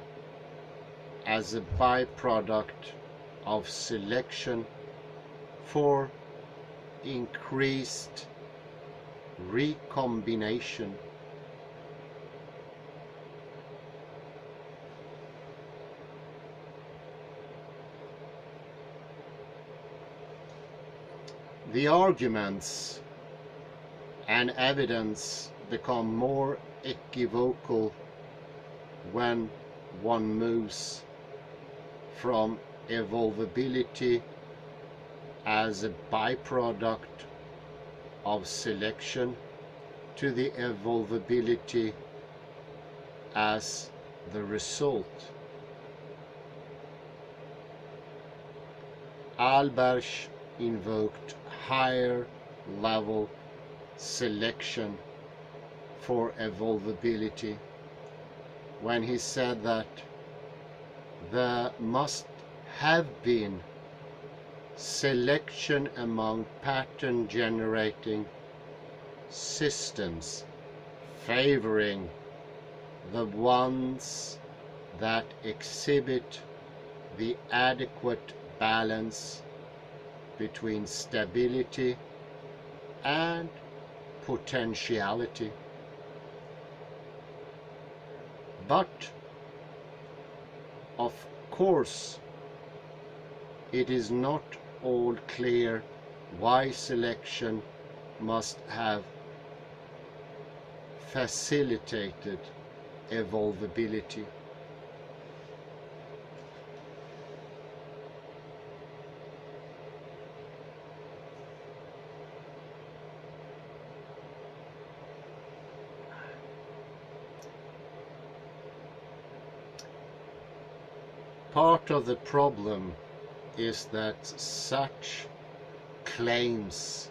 as a byproduct of selection for increased recombination. The arguments and evidence become more equivocal when one moves from evolvability as a byproduct of selection to the evolvability as the result. Albers invoked higher level selection for evolvability when he said that there must have been selection among pattern generating systems favoring the ones that exhibit the adequate balance between stability and potentiality. But of course, it is not all clear why selection must have facilitated evolvability. Part of the problem is that such claims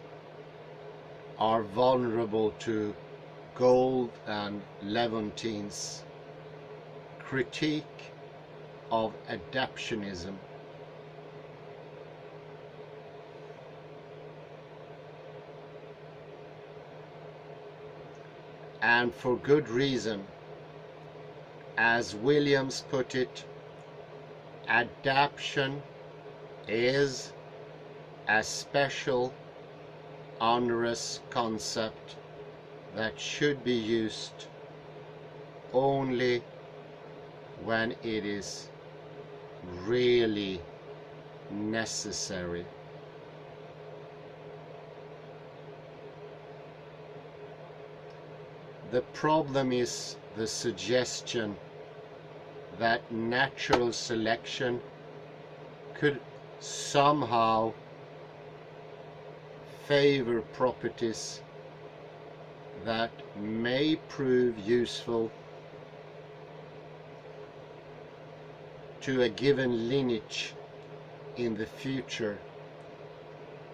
are vulnerable to Gold and Levontin's critique of adaptionism. And for good reason. As Williams put it, adaption is a special, onerous concept that should be used only when it is really necessary. The problem is the suggestion that natural selection could somehow favor properties that may prove useful to a given lineage in the future,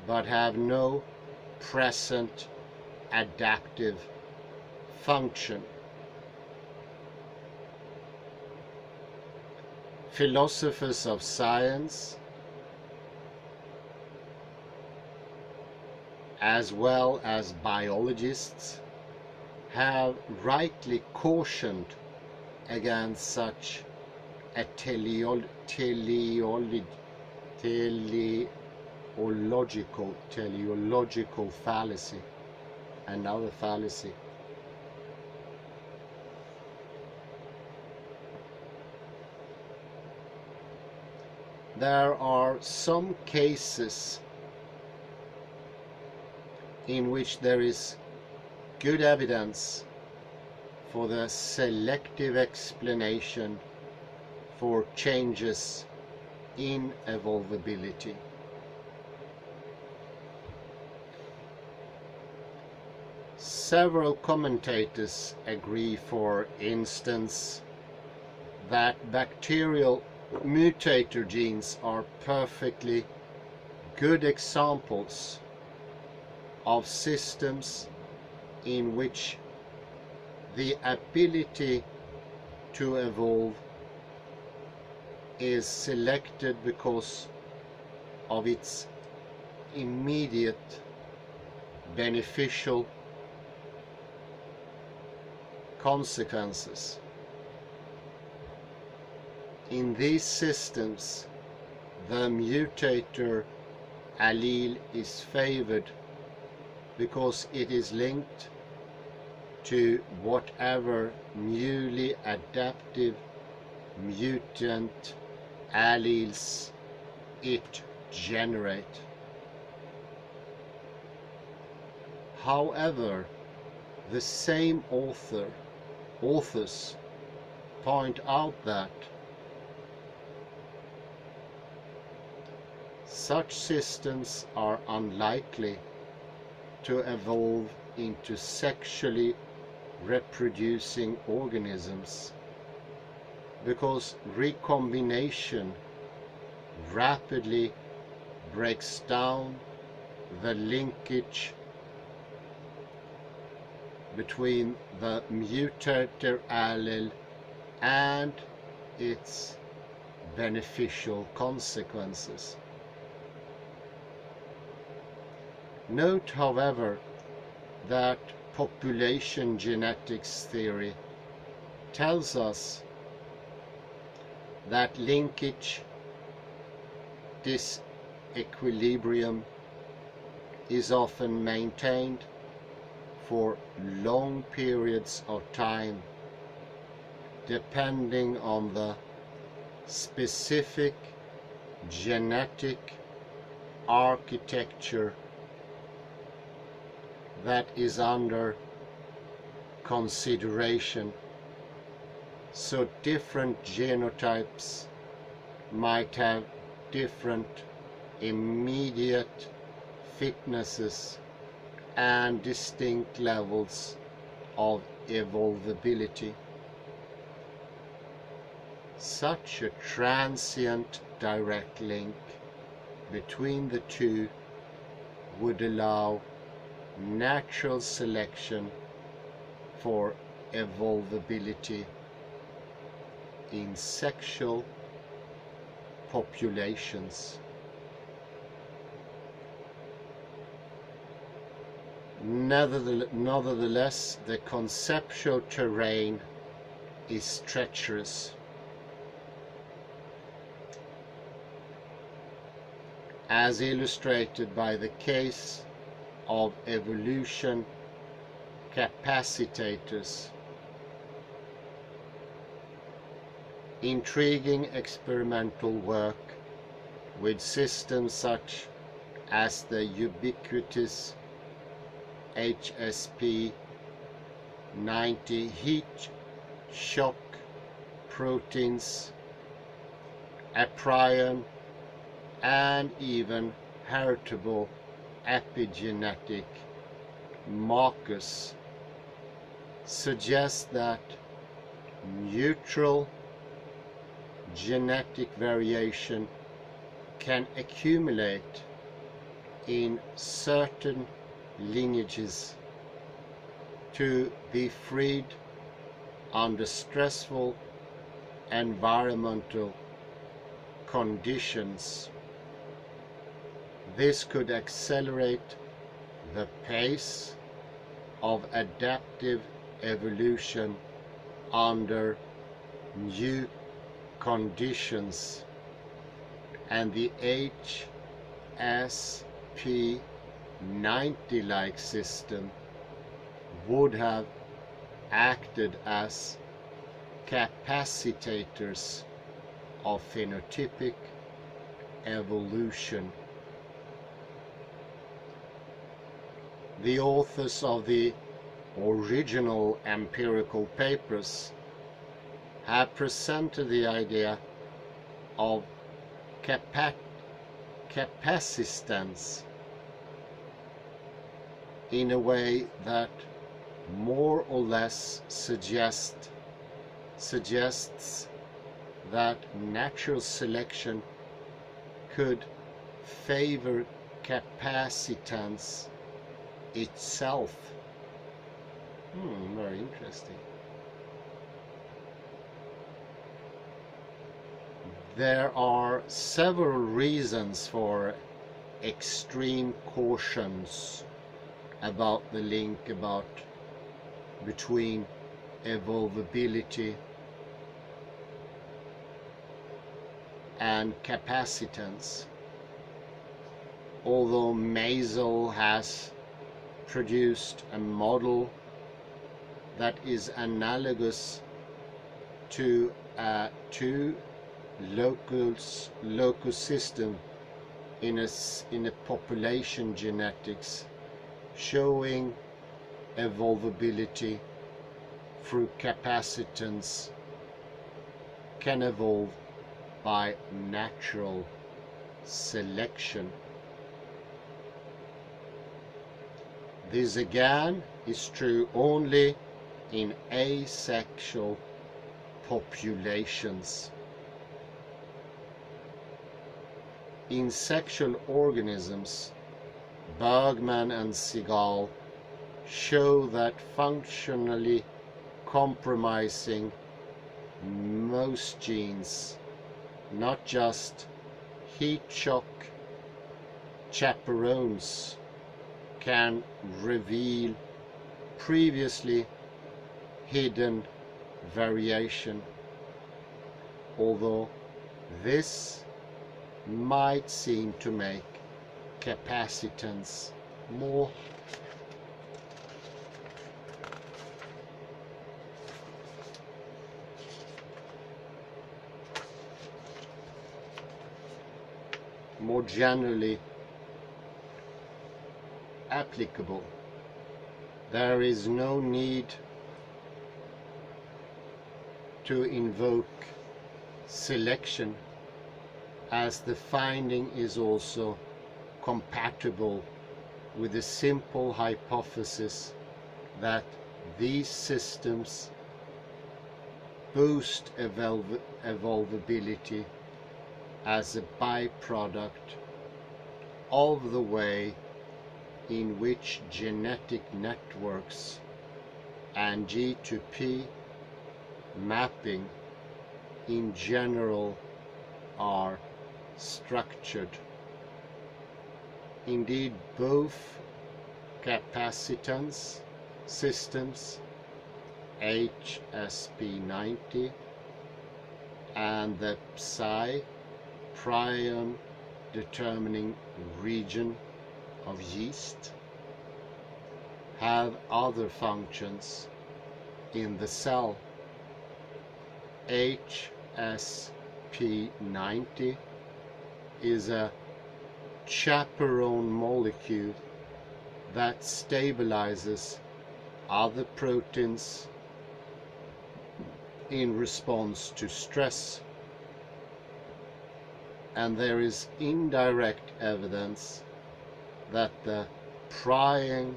but have no present adaptive function. Philosophers of science, as well as biologists, have rightly cautioned against such a teleological fallacy, another fallacy. There are some cases in which there is good evidence for the selective explanation for changes in evolvability. Several commentators agree, for instance, that bacterial mutator genes are perfectly good examples of systems in which the ability to evolve is selected because of its immediate beneficial consequences. In these systems, the mutator allele is favored because it is linked to whatever newly adaptive mutant alleles it generates. However, the same authors point out that such systems are unlikely to evolve into sexually reproducing organisms because recombination rapidly breaks down the linkage between the mutator allele and its beneficial consequences. Note, however, that population genetics theory tells us that linkage disequilibrium is often maintained for long periods of time, depending on the specific genetic architecture that is under consideration. So different genotypes might have different immediate fitnesses and distinct levels of evolvability. Such a transient direct link between the two would allow natural selection for evolvability in sexual populations. Nevertheless, the conceptual terrain is treacherous. As illustrated by the case of evolution capacitators. intriguing experimental work with systems such as the ubiquitous HSP 90 heat shock proteins, a prion, and even heritable epigenetic markers suggest that neutral genetic variation can accumulate in certain lineages to be freed under stressful environmental conditions. This could accelerate the pace of adaptive evolution under new conditions, and the HSP90-like system would have acted as capacitators of phenotypic evolution. The authors of the original empirical papers have presented the idea of capacitance in a way that more or less suggests that natural selection could favor capacitance itself. Very interesting. There are several reasons for extreme cautions about the link between evolvability and capacitance. Although Maisel has produced a model that is analogous to a locus system in a population genetics, showing evolvability through capacitance can evolve by natural selection. This again is true only in asexual populations. In sexual organisms, Bergman and Segal show that functionally compromising most genes, not just heat shock chaperones, can reveal previously hidden variation, although this might seem to make capacitance more generally applicable. There is no need to invoke selection, as the finding is also compatible with the simple hypothesis that these systems boost evolvability as a byproduct of the way in which genetic networks and G2P mapping in general are structured. Indeed, both capacitance systems, HSP90, and the prion determining region of yeast have other functions in the cell. sp90 is a chaperone molecule that stabilizes other proteins in response to stress, and there is indirect evidence that the prion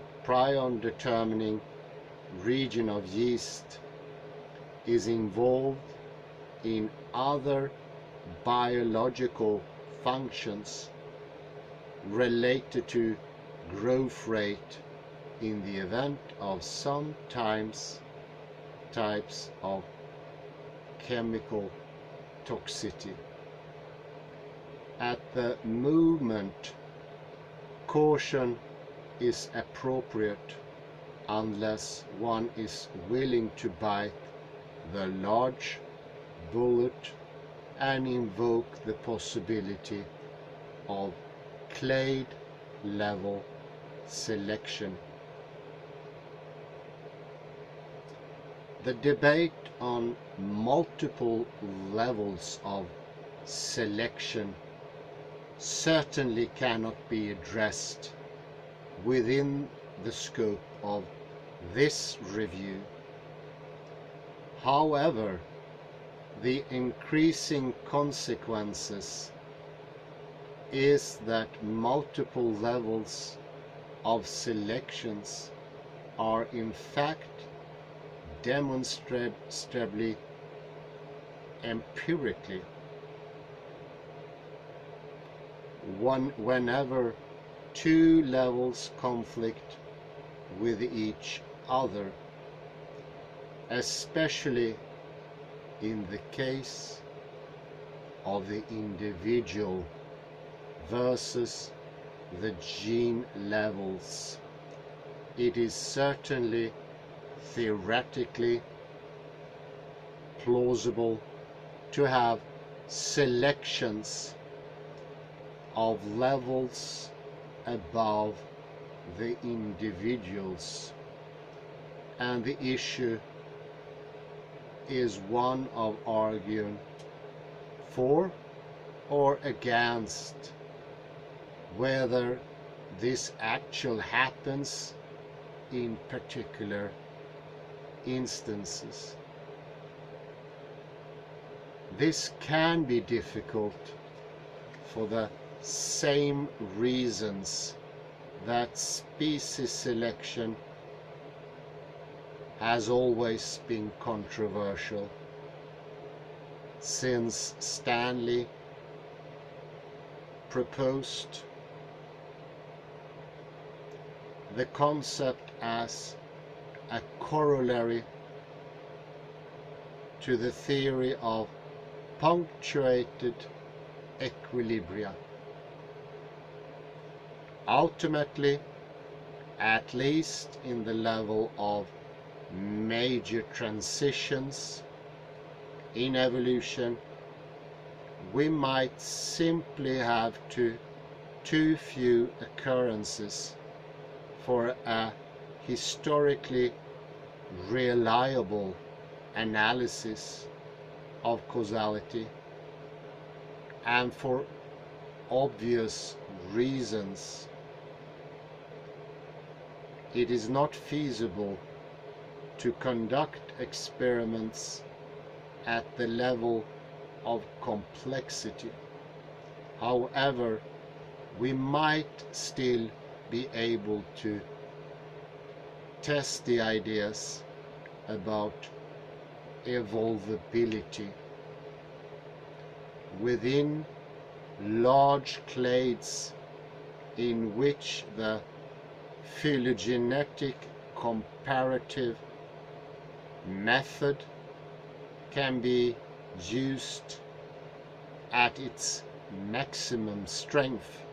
determining region of yeast is involved in other biological functions related to growth rate in the event of some types of chemical toxicity. At the moment, caution is appropriate unless one is willing to bite the large bullet and invoke the possibility of clade level selection. The debate on multiple levels of selection certainly cannot be addressed within the scope of this review. However, the increasing consequences is that multiple levels of selections are in fact demonstrably empirically whenever two levels conflict with each other, especially in the case of the individual versus the gene levels. It is certainly theoretically plausible to have selections of levels above the individuals, and the issue is one of arguing for or against whether this actually happens in particular instances. This can be difficult for the same reasons that species selection has always been controversial, since Stanley proposed the concept as a corollary to the theory of punctuated equilibria. Ultimately, at least in the level of major transitions in evolution, we might simply have too few occurrences for a historically reliable analysis of causality, and for obvious reasons it is not feasible to conduct experiments at the level of complexity. However, we might still be able to test the ideas about evolvability within large clades in which the phylogenetic comparative method can be used at its maximum strength.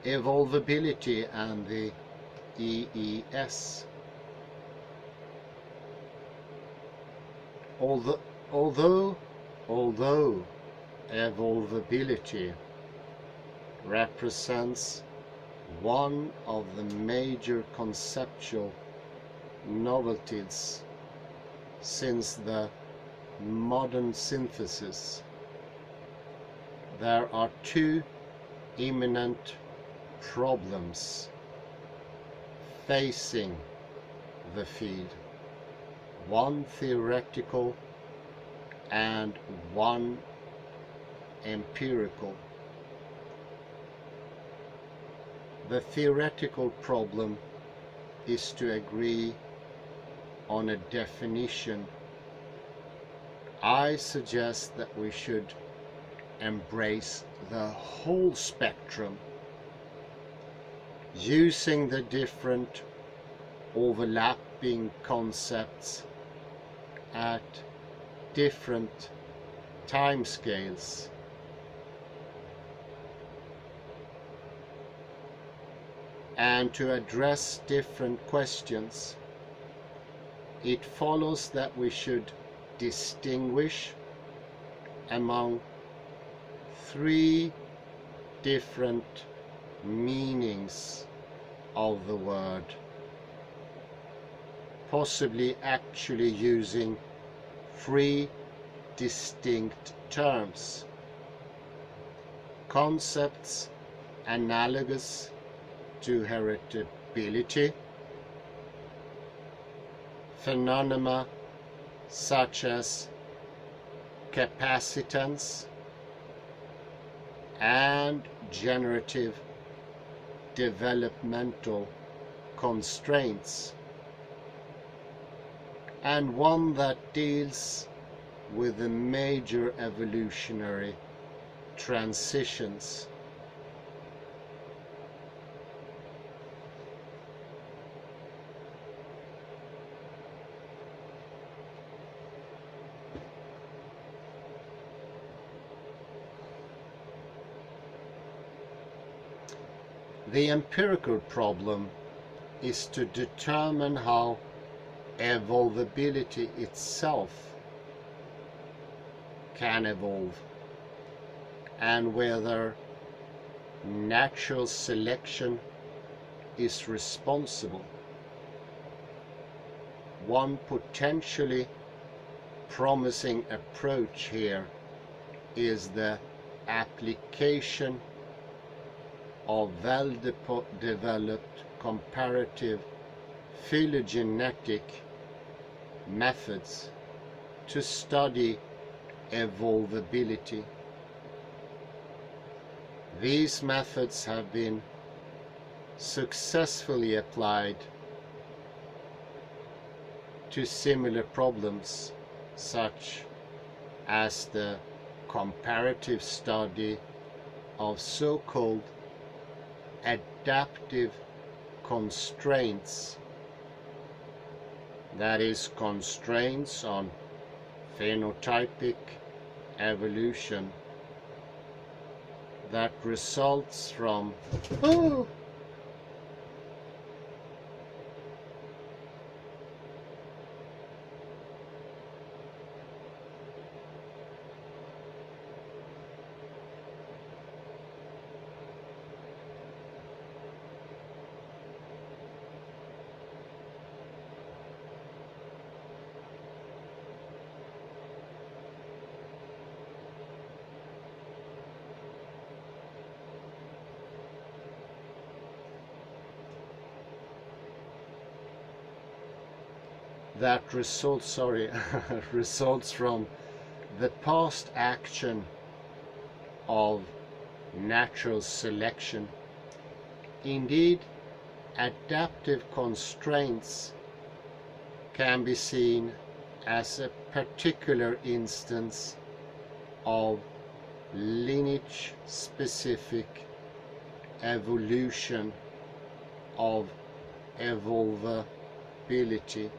Evolvability and the EES. Although evolvability represents one of the major conceptual novelties since the modern synthesis. There are two imminent problems facing the field, one theoretical and one empirical. The theoretical problem is to agree on a definition. I suggest that we should embrace the whole spectrum, using the different overlapping concepts at different timescales. And to address different questions, it follows that we should distinguish among three different meanings of the word, possibly actually using three distinct terms: concepts analogous to heritability, phenomena such as capacitance, and generative developmental constraints, and one that deals with the major evolutionary transitions. The empirical problem is to determine how evolvability itself can evolve, and whether natural selection is responsible. One potentially promising approach here is the application of well-developed comparative phylogenetic methods to study evolvability. These methods have been successfully applied to similar problems, such as the comparative study of so-called adaptive constraints, that is, constraints on phenotypic evolution that results from that results results from the past action of natural selection. Indeed, adaptive constraints can be seen as a particular instance of lineage-specific evolution of evolvability.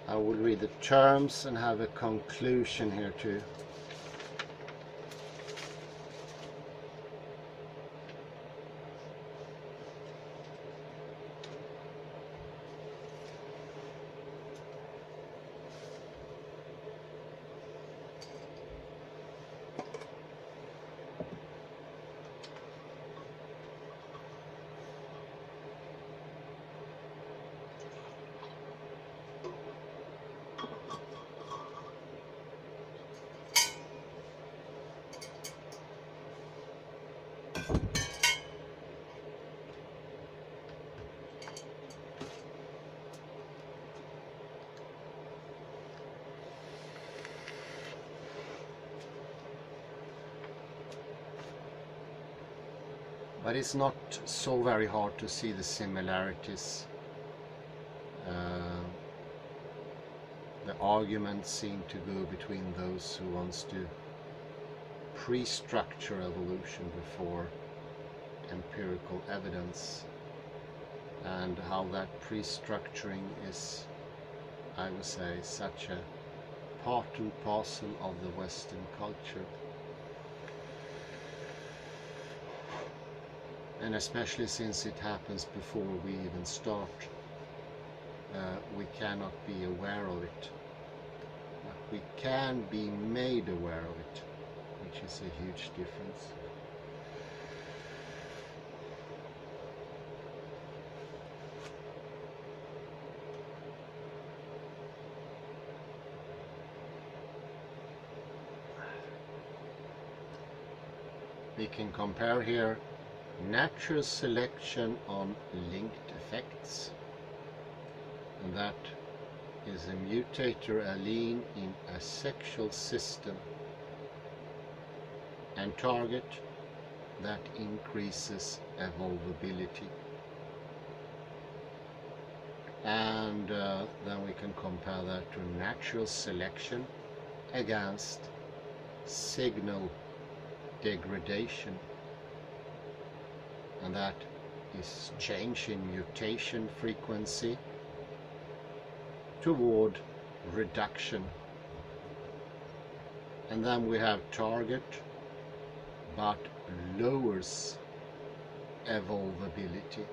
I will read the terms and have a conclusion here too. But it's not so very hard to see the similarities. The arguments seem to go between those who wants to pre-structure evolution before empirical evidence, and how that pre-structuring is, I would say, such a part and parcel of the Western culture. And especially since it happens before we even start, we cannot be aware of it. But we can be made aware of it, which is a huge difference. We can compare here natural selection on linked effects, and that is a mutator allele in a sexual system, and target that increases evolvability. And then we can compare that to natural selection against signal degradation, and that is change in mutation frequency toward reduction. And then we have target but lowers evolvability.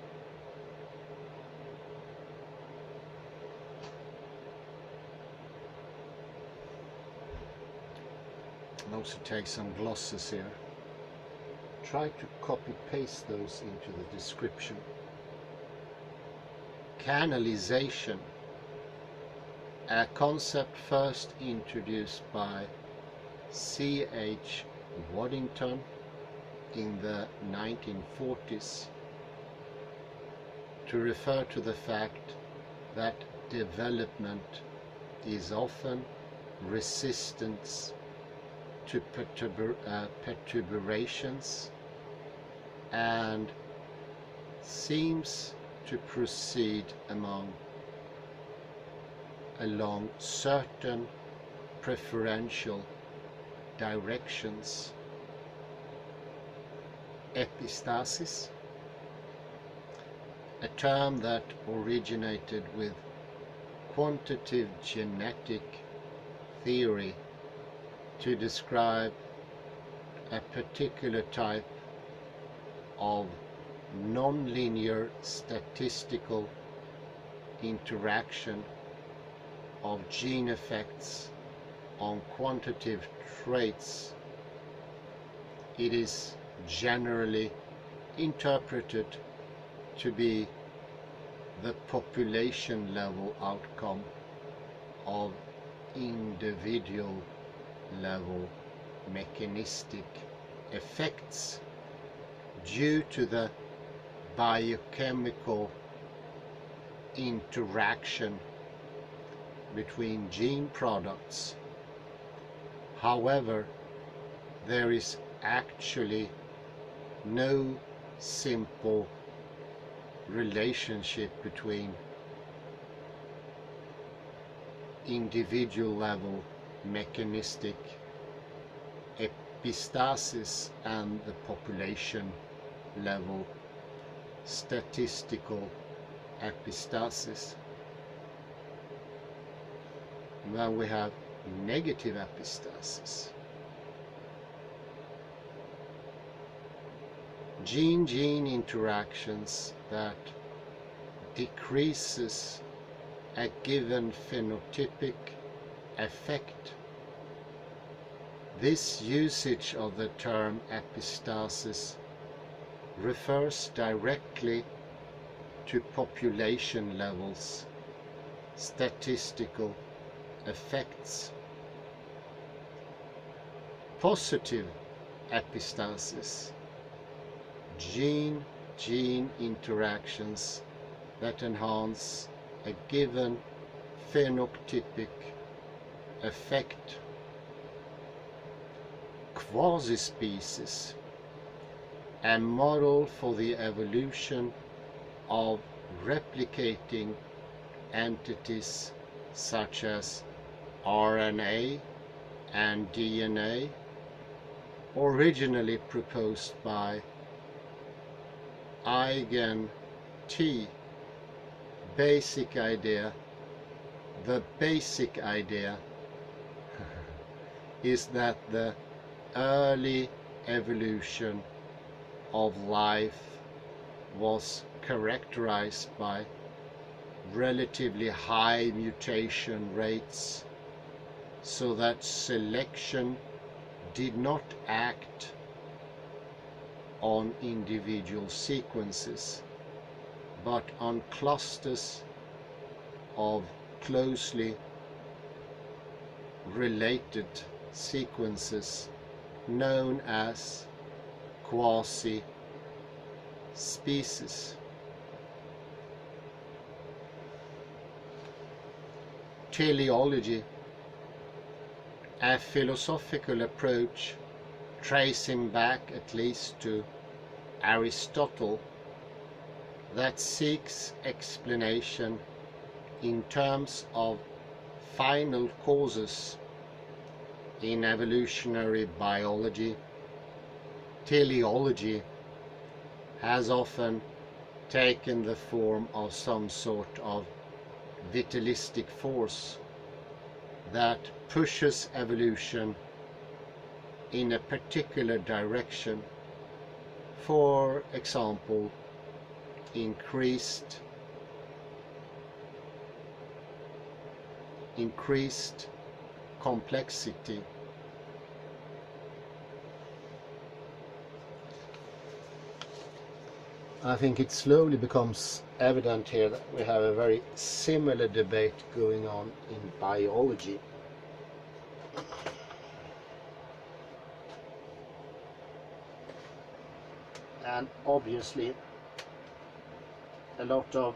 I'll also take some glosses here. Try to copy paste those into the description. Canalization, a concept first introduced by C.H. Waddington in the 1940s to refer to the fact that development is often resistance to perturbations and seems to proceed along certain preferential directions. Epistasis, a term that originated with quantitative genetic theory to describe a particular type of nonlinear statistical interaction of gene effects on quantitative traits. It is generally interpreted to be the population level outcome of individual level mechanistic effects due to the biochemical interaction between gene products. However, there is actually no simple relationship between individual level mechanistic epistasis and the population level statistical epistasis. And then we have negative epistasis. Gene-gene interactions that decreases a given phenotypic effect. This usage of the term epistasis refers directly to population levels statistical effects. Positive epistasis, gene-gene interactions that enhance a given phenotypic effect. Quasi-species, a model for the evolution of replicating entities such as RNA and DNA, originally proposed by Eigen T. The basic idea is that the early evolution of life was characterized by relatively high mutation rates, so that selection did not act on individual sequences, but on clusters of closely related sequences known as quasi-species. Teleology, a philosophical approach tracing back at least to Aristotle, that seeks explanation in terms of final causes in evolutionary biology. Teleology has often taken the form of some sort of vitalistic force that pushes evolution in a particular direction. For example, increased complexity. I think it slowly becomes evident here that we have a very similar debate going on in biology. And obviously a lot of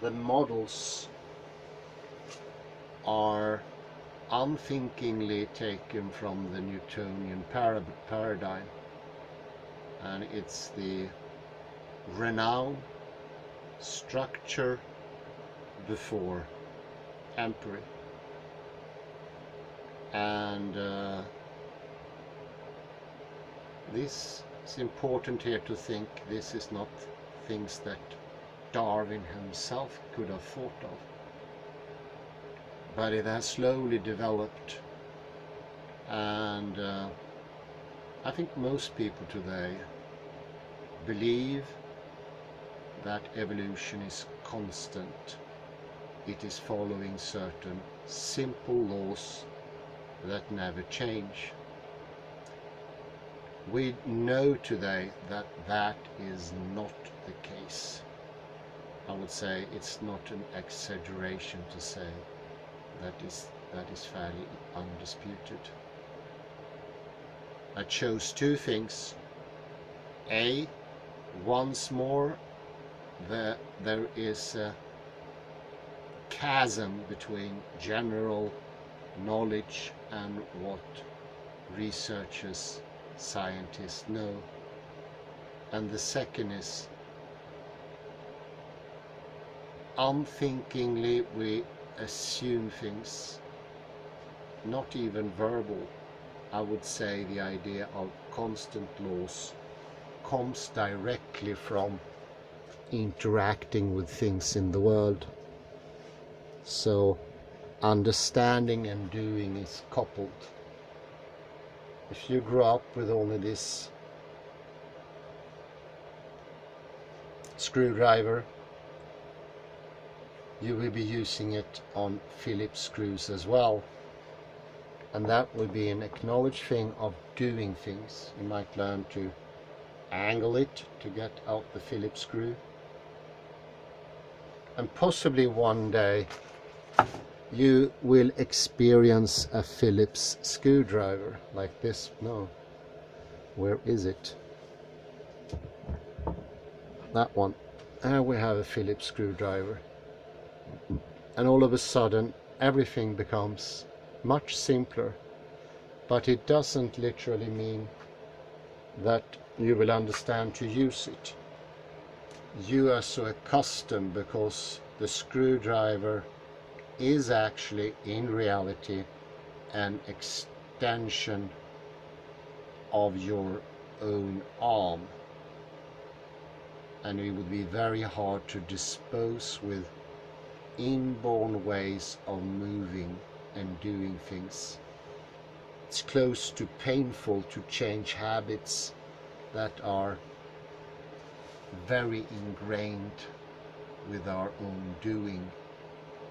the models are unthinkingly taken from the Newtonian paradigm, and it's the renown, structure before empiry, and this is important here to think. This is not things that Darwin himself could have thought of, but it has slowly developed, and I think most people today believe that evolution is constant. It is following certain simple laws that never change. We know today that that is not the case. I would say it's not an exaggeration to say that is fairly undisputed. I chose two things. A, once more, there is a chasm between general knowledge and what researchers, scientists know. And the second is, unthinkingly we assume things, not even verbal. I would say the idea of constant laws comes directly from interacting with things in the world. So understanding and doing is coupled. If you grow up with only this screwdriver, you will be using it on Phillips screws as well, and that will be an acknowledged thing of doing things. You might learn to angle it to get out the Phillips screw, and possibly one day you will experience a Phillips screwdriver like this. No, where is it? That one. There we have a Phillips screwdriver, and all of a sudden everything becomes much simpler. But it doesn't literally mean that you will understand to use it. You are so accustomed because the screwdriver is actually in reality an extension of your own arm, and it would be very hard to dispose with inborn ways of moving and doing things. It's close to painful to change habits that are very ingrained with our own doing,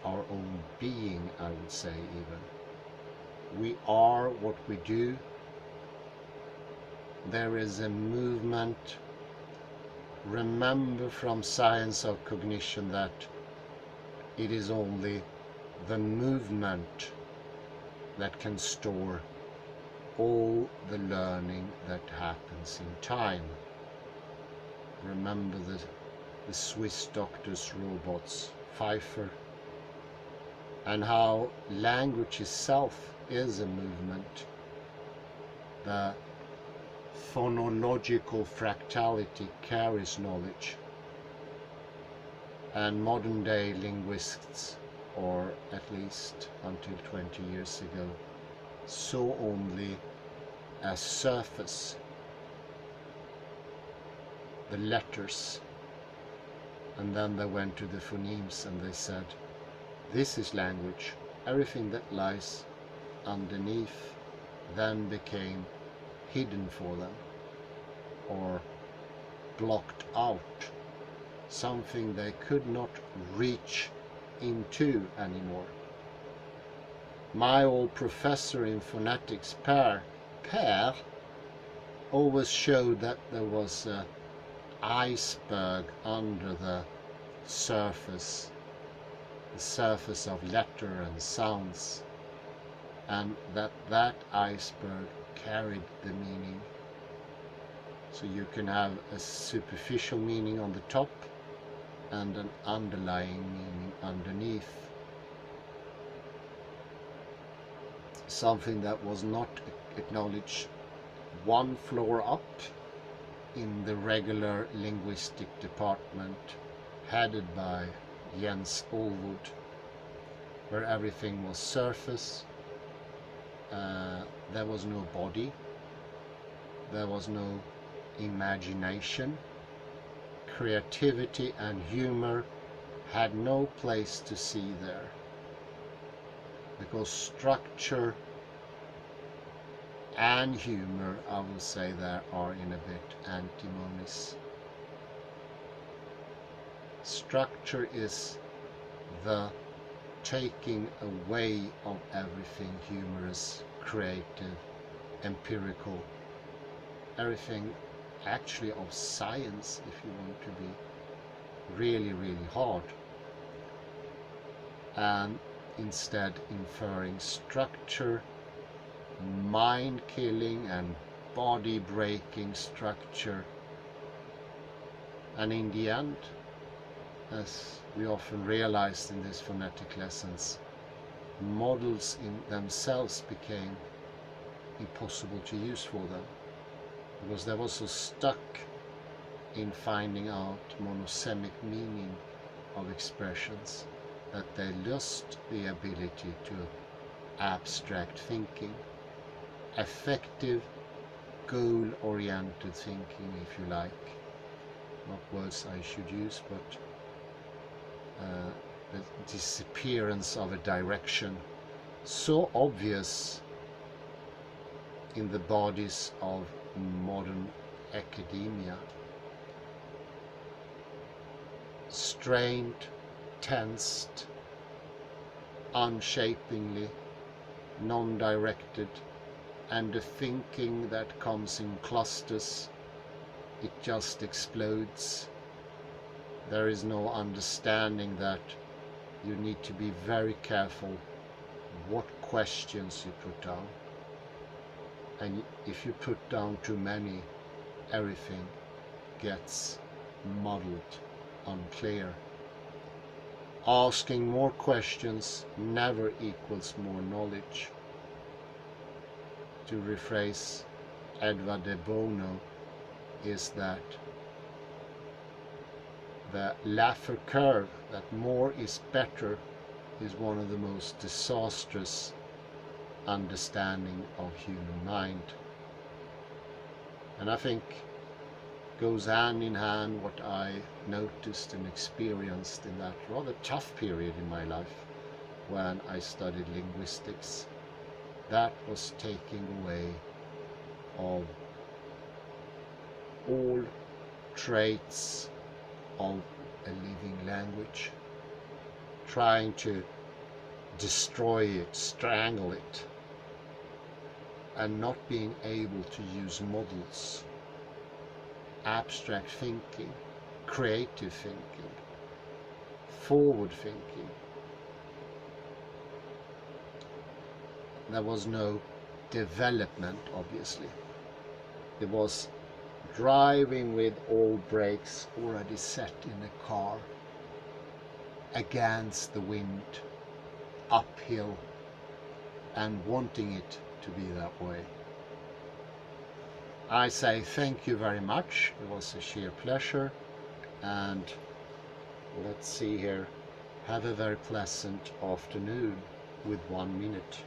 our own being, I would say even. We are what we do. There is a movement. Remember from science of cognition that it is only the movement that can store all the learning that happens in time. Remember the Swiss doctor's robots, Pfeiffer, and how language itself is a movement. The phonological fractality carries knowledge, and modern day linguists, or at least until 20 years ago, saw only as surface the letters, and then they went to the phonemes and they said, this is language. Everything that lies underneath then became hidden for them, or blocked out, something they could not reach into anymore. My old professor in phonetics, Per, always showed that there was an iceberg under the surface of letter and sounds, and that iceberg carried the meaning. So you can have a superficial meaning on the top and an underlying meaning underneath. Something that was not acknowledged one floor up in the regular linguistic department headed by Jens Olwood, where everything was surface. There was no body, there was no imagination. Creativity and humor had no place to see there, because structure and humor, I will say, there are in a bit antinomies. Structure is the taking away of everything humorous, creative, empirical, everything actually of science, if you want to be really, really hard, and instead inferring structure, mind-killing and body-breaking structure. And in the end, as we often realized in these phonetic lessons, models in themselves became impossible to use for them, because they were so stuck in finding out monosemic meaning of expressions that they lost the ability to abstract thinking, effective, goal-oriented thinking, if you like. Not words I should use, but the disappearance of a direction so obvious in the bodies of modern academia. Strained, tensed, unshapingly, non-directed, and the thinking that comes in clusters, it just explodes. There is no understanding that you need to be very careful what questions you put down. And if you put down too many, everything gets muddled, unclear. Asking more questions never equals more knowledge. To rephrase Edward de Bono, is that the Laffer curve, that more is better, is one of the most disastrous understanding of human mind. And I think goes hand in hand what I noticed and experienced in that rather tough period in my life when I studied linguistics. That was taking away of all traits of a living language, trying to destroy it, strangle it, and not being able to use models, abstract thinking, creative thinking, forward thinking. There was no development, obviously. It was driving with all brakes already set in the car, against the wind, uphill, and wanting it to be that way. I say thank you very much. It was a sheer pleasure, and let's see here, have a very pleasant afternoon with 1 minute.